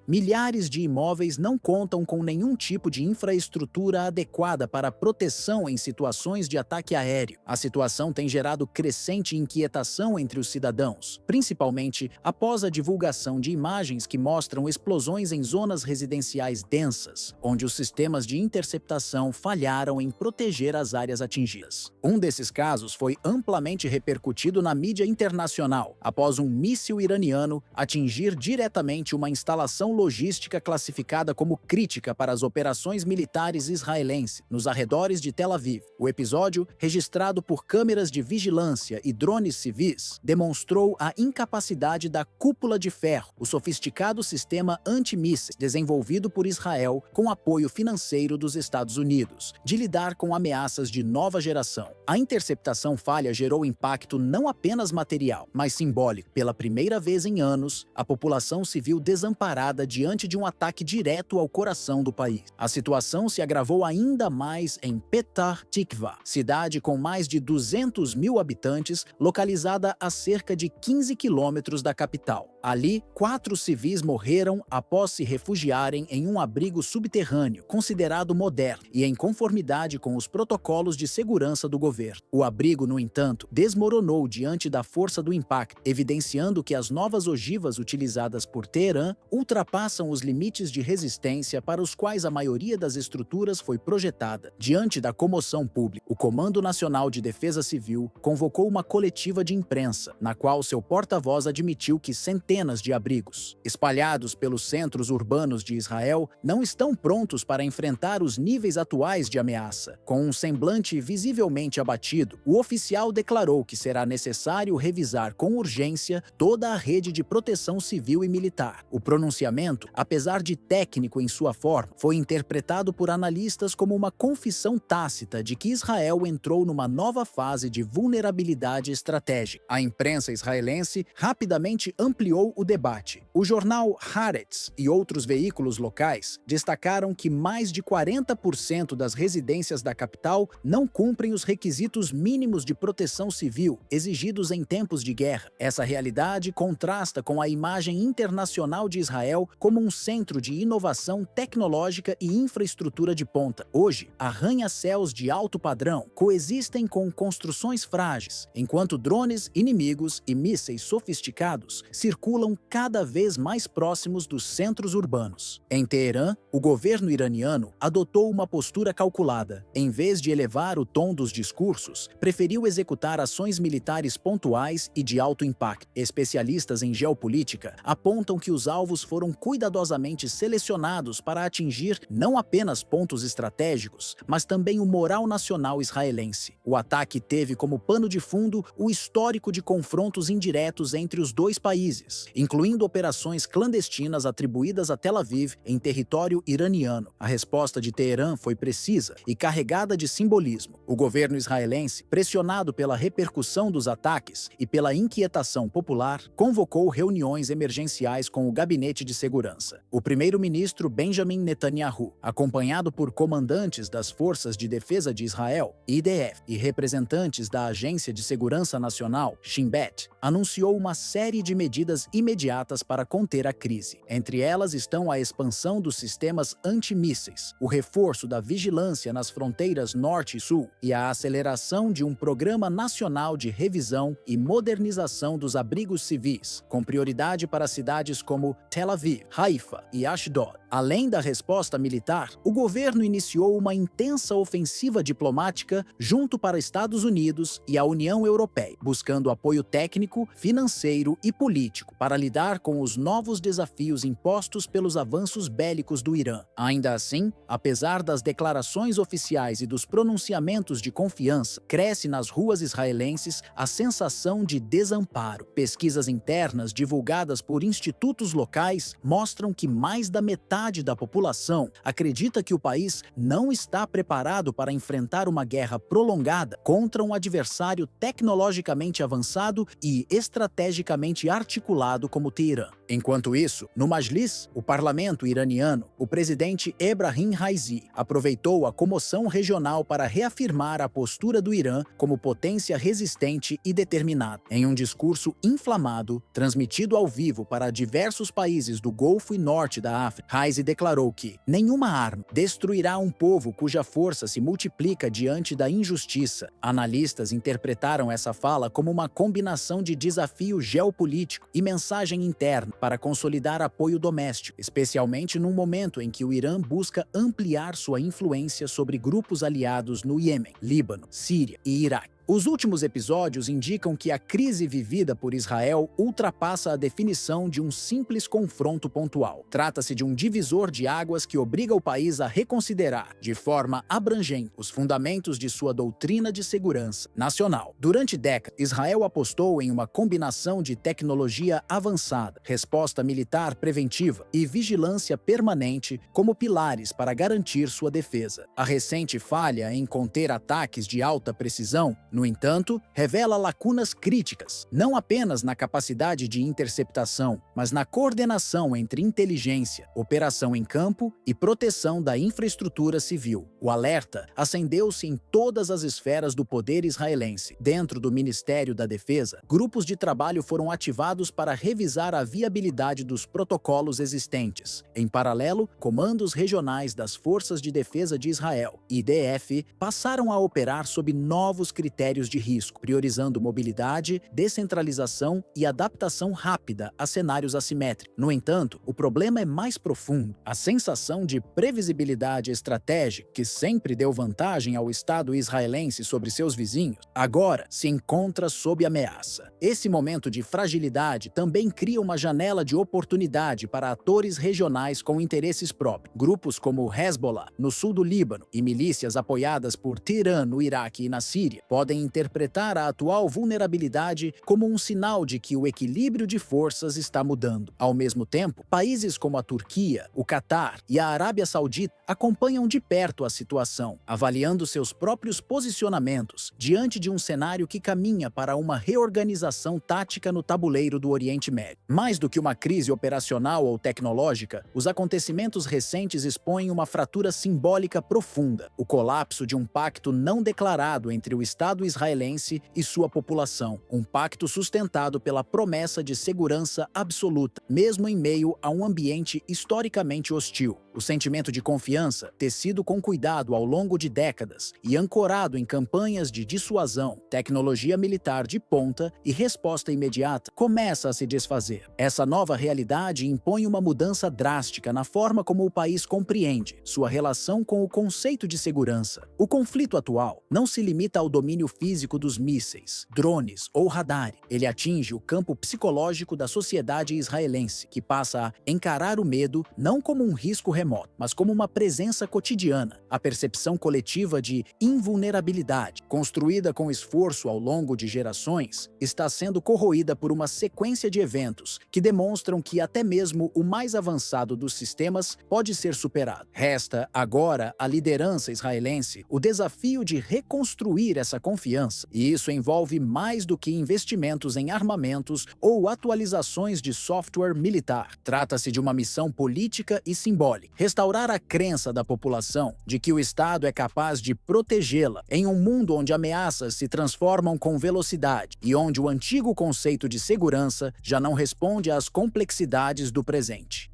milhares de imóveis não contam com nenhum tipo de infraestrutura adequada para proteção em situações de ataque aéreo. A situação tem gerado crescente inquietação entre os cidadãos, principalmente após a divulgação de imagens que mostram explosões em zonas residenciais densas, onde os sistemas de interceptação falharam em proteger as áreas atingidas. Um desses casos foi amplamente repercutido na mídia internacional, após um míssil iraniano atingir diretamente uma instalação logística classificada como crítica para as operações militares israelenses nos arredores de Tel Aviv. O episódio, registrado por câmeras de vigilância e drones civis, demonstrou a incapacidade da Cúpula de Ferro, o sofisticado sistema antimísseis desenvolvido por Israel com apoio financeiro dos Estados Unidos, de lidar com ameaças de nova geração. A interceptação falha gerou impacto não apenas material, mas simbólico. Pela primeira vez em anos, a população civil desamparada diante de um ataque direto ao coração do país. A situação se agravou ainda mais em Petah Tikva, cidade com mais de 200 mil habitantes, localizada a cerca de 15 quilômetros da capital. Ali, 4 civis morreram após se refugiarem em um abrigo subterrâneo, considerado moderno e em conformidade com os protocolos de segurança do governo. O abrigo, no entanto, desmoronou diante da força do impacto, evidenciando que as novas ogivas utilizadas por Teherã ultrapassam os limites de resistência para os quais a maioria das estruturas foi projetada. Diante da comoção pública, o Comando Nacional de Defesa Civil convocou uma coletiva de imprensa, na qual seu porta-voz admitiu que centenas de abrigos, espalhados pelos centros urbanos de Israel, não estão prontos para enfrentar os níveis atuais de ameaça. Com um semblante visivelmente abatido, o oficial declarou que será necessário revisar com urgência toda a rede de proteção civil e militar. O pronunciamento, apesar de técnico em sua forma, foi interpretado por analistas como uma confissão tácita de que Israel entrou numa nova fase de vulnerabilidade estratégica. A imprensa israelense rapidamente ampliou o debate. O jornal Haaretz e outros veículos locais destacaram que mais de 40% das residências da capital não cumprem os requisitos mínimos de proteção civil exigidos em tempos de guerra. Essa realidade contrasta com a imagem internacional de Israel como um centro de inovação tecnológica e infraestrutura de ponta. Hoje, arranha-céus de alto padrão coexistem com construções frágeis, enquanto drones inimigos e mísseis sofisticados circulam cada vez mais próximos dos centros urbanos. Em Teherã, o governo iraniano adotou uma postura calculada. Em vez de elevar o tom dos discursos, preferiu executar ações militares pontuais e de alto impacto. Especialistas em geopolítica apontam que os alvos foram cuidadosamente selecionados para atingir não apenas pontos estratégicos, mas também o moral nacional israelense. O ataque teve como pano de fundo o histórico de confrontos indiretos entre os dois países, incluindo operações clandestinas atribuídas a Tel Aviv em território iraniano. A resposta de Teherã foi precisa e carregada de simbolismo. O governo israelense, pressionado pela repercussão dos ataques e pela inquietação popular, convocou reuniões emergenciais com o Gabinete de Segurança. O primeiro-ministro Benjamin Netanyahu, acompanhado por comandantes das Forças de Defesa de Israel, IDF, e representantes da Agência de Segurança Nacional, Shin Bet, anunciou uma série de medidas imediatas para conter a crise. Entre elas estão a expansão dos sistemas antimísseis, o reforço da vigilância nas fronteiras norte e sul e a aceleração de um programa nacional de revisão e modernização dos abrigos civis, com prioridade para cidades como Tel Aviv, Haifa e Ashdod. Além da resposta militar, o governo iniciou uma intensa ofensiva diplomática junto para Estados Unidos e a União Europeia, buscando apoio técnico, financeiro e político para lidar com os novos desafios impostos pelos avanços bélicos do Irã. Ainda assim, apesar das declarações oficiais e dos pronunciamentos de confiança, cresce nas ruas israelenses a sensação de desamparo. Pesquisas internas divulgadas por institutos locais mostram que mais da metade da população acredita que o país não está preparado para enfrentar uma guerra prolongada contra um adversário tecnologicamente avançado e estrategicamente articulado como Teherã. Enquanto isso, no Majlis, o parlamento iraniano, o presidente Ebrahim Raisi aproveitou a comoção regional para reafirmar a postura do Irã como potência resistente e determinada. Em um discurso inflamado, transmitido ao vivo para diversos países do Golfo e Norte da África, Raisi declarou que nenhuma arma destruirá um povo cuja força se multiplica diante da injustiça. Analistas interpretaram essa fala como uma combinação de desafio geopolítico e mensagem interna para consolidar apoio doméstico, especialmente num momento em que o Irã busca ampliar sua influência sobre grupos aliados no Iêmen, Líbano, Síria e Iraque. Os últimos episódios indicam que a crise vivida por Israel ultrapassa a definição de um simples confronto pontual. Trata-se de um divisor de águas que obriga o país a reconsiderar, de forma abrangente, os fundamentos de sua doutrina de segurança nacional. Durante décadas, Israel apostou em uma combinação de tecnologia avançada, resposta militar preventiva e vigilância permanente como pilares para garantir sua defesa. A recente falha em conter ataques de alta precisão, no entanto, revela lacunas críticas, não apenas na capacidade de interceptação, mas na coordenação entre inteligência, operação em campo e proteção da infraestrutura civil. O alerta acendeu-se em todas as esferas do poder israelense. Dentro do Ministério da Defesa, grupos de trabalho foram ativados para revisar a viabilidade dos protocolos existentes. Em paralelo, comandos regionais das Forças de Defesa de Israel, IDF, passaram a operar sob novos critérios de risco, priorizando mobilidade, descentralização e adaptação rápida a cenários assimétricos. No entanto, o problema é mais profundo. A sensação de previsibilidade estratégica, que sempre deu vantagem ao Estado israelense sobre seus vizinhos, agora se encontra sob ameaça. Esse momento de fragilidade também cria uma janela de oportunidade para atores regionais com interesses próprios. Grupos como o Hezbollah, no sul do Líbano, e milícias apoiadas por Teherã no Iraque e na Síria, podem interpretar a atual vulnerabilidade como um sinal de que o equilíbrio de forças está mudando. Ao mesmo tempo, países como a Turquia, o Catar e a Arábia Saudita acompanham de perto a situação, avaliando seus próprios posicionamentos diante de um cenário que caminha para uma reorganização tática no tabuleiro do Oriente Médio. Mais do que uma crise operacional ou tecnológica, os acontecimentos recentes expõem uma fratura simbólica profunda, o colapso de um pacto não declarado entre o Estado israelense e sua população, um pacto sustentado pela promessa de segurança absoluta, mesmo em meio a um ambiente historicamente hostil. O sentimento de confiança, tecido com cuidado ao longo de décadas e ancorado em campanhas de dissuasão, tecnologia militar de ponta e resposta imediata, começa a se desfazer. Essa nova realidade impõe uma mudança drástica na forma como o país compreende sua relação com o conceito de segurança. O conflito atual não se limita ao domínio físico dos mísseis, drones ou radar. Ele atinge o campo psicológico da sociedade israelense, que passa a encarar o medo não como um risco remoto, mas como uma presença cotidiana. A percepção coletiva de invulnerabilidade, construída com esforço ao longo de gerações, está sendo corroída por uma sequência de eventos que demonstram que até mesmo o mais avançado dos sistemas pode ser superado. Resta agora à liderança israelense o desafio de reconstruir essa confiança, e isso envolve mais do que investimentos em armamentos ou atualizações de software militar. Trata-se de uma missão política e simbólica: restaurar a crença da população de que o Estado é capaz de protegê-la em um mundo onde ameaças se transformam com velocidade e onde o antigo conceito de segurança já não responde às complexidades do presente.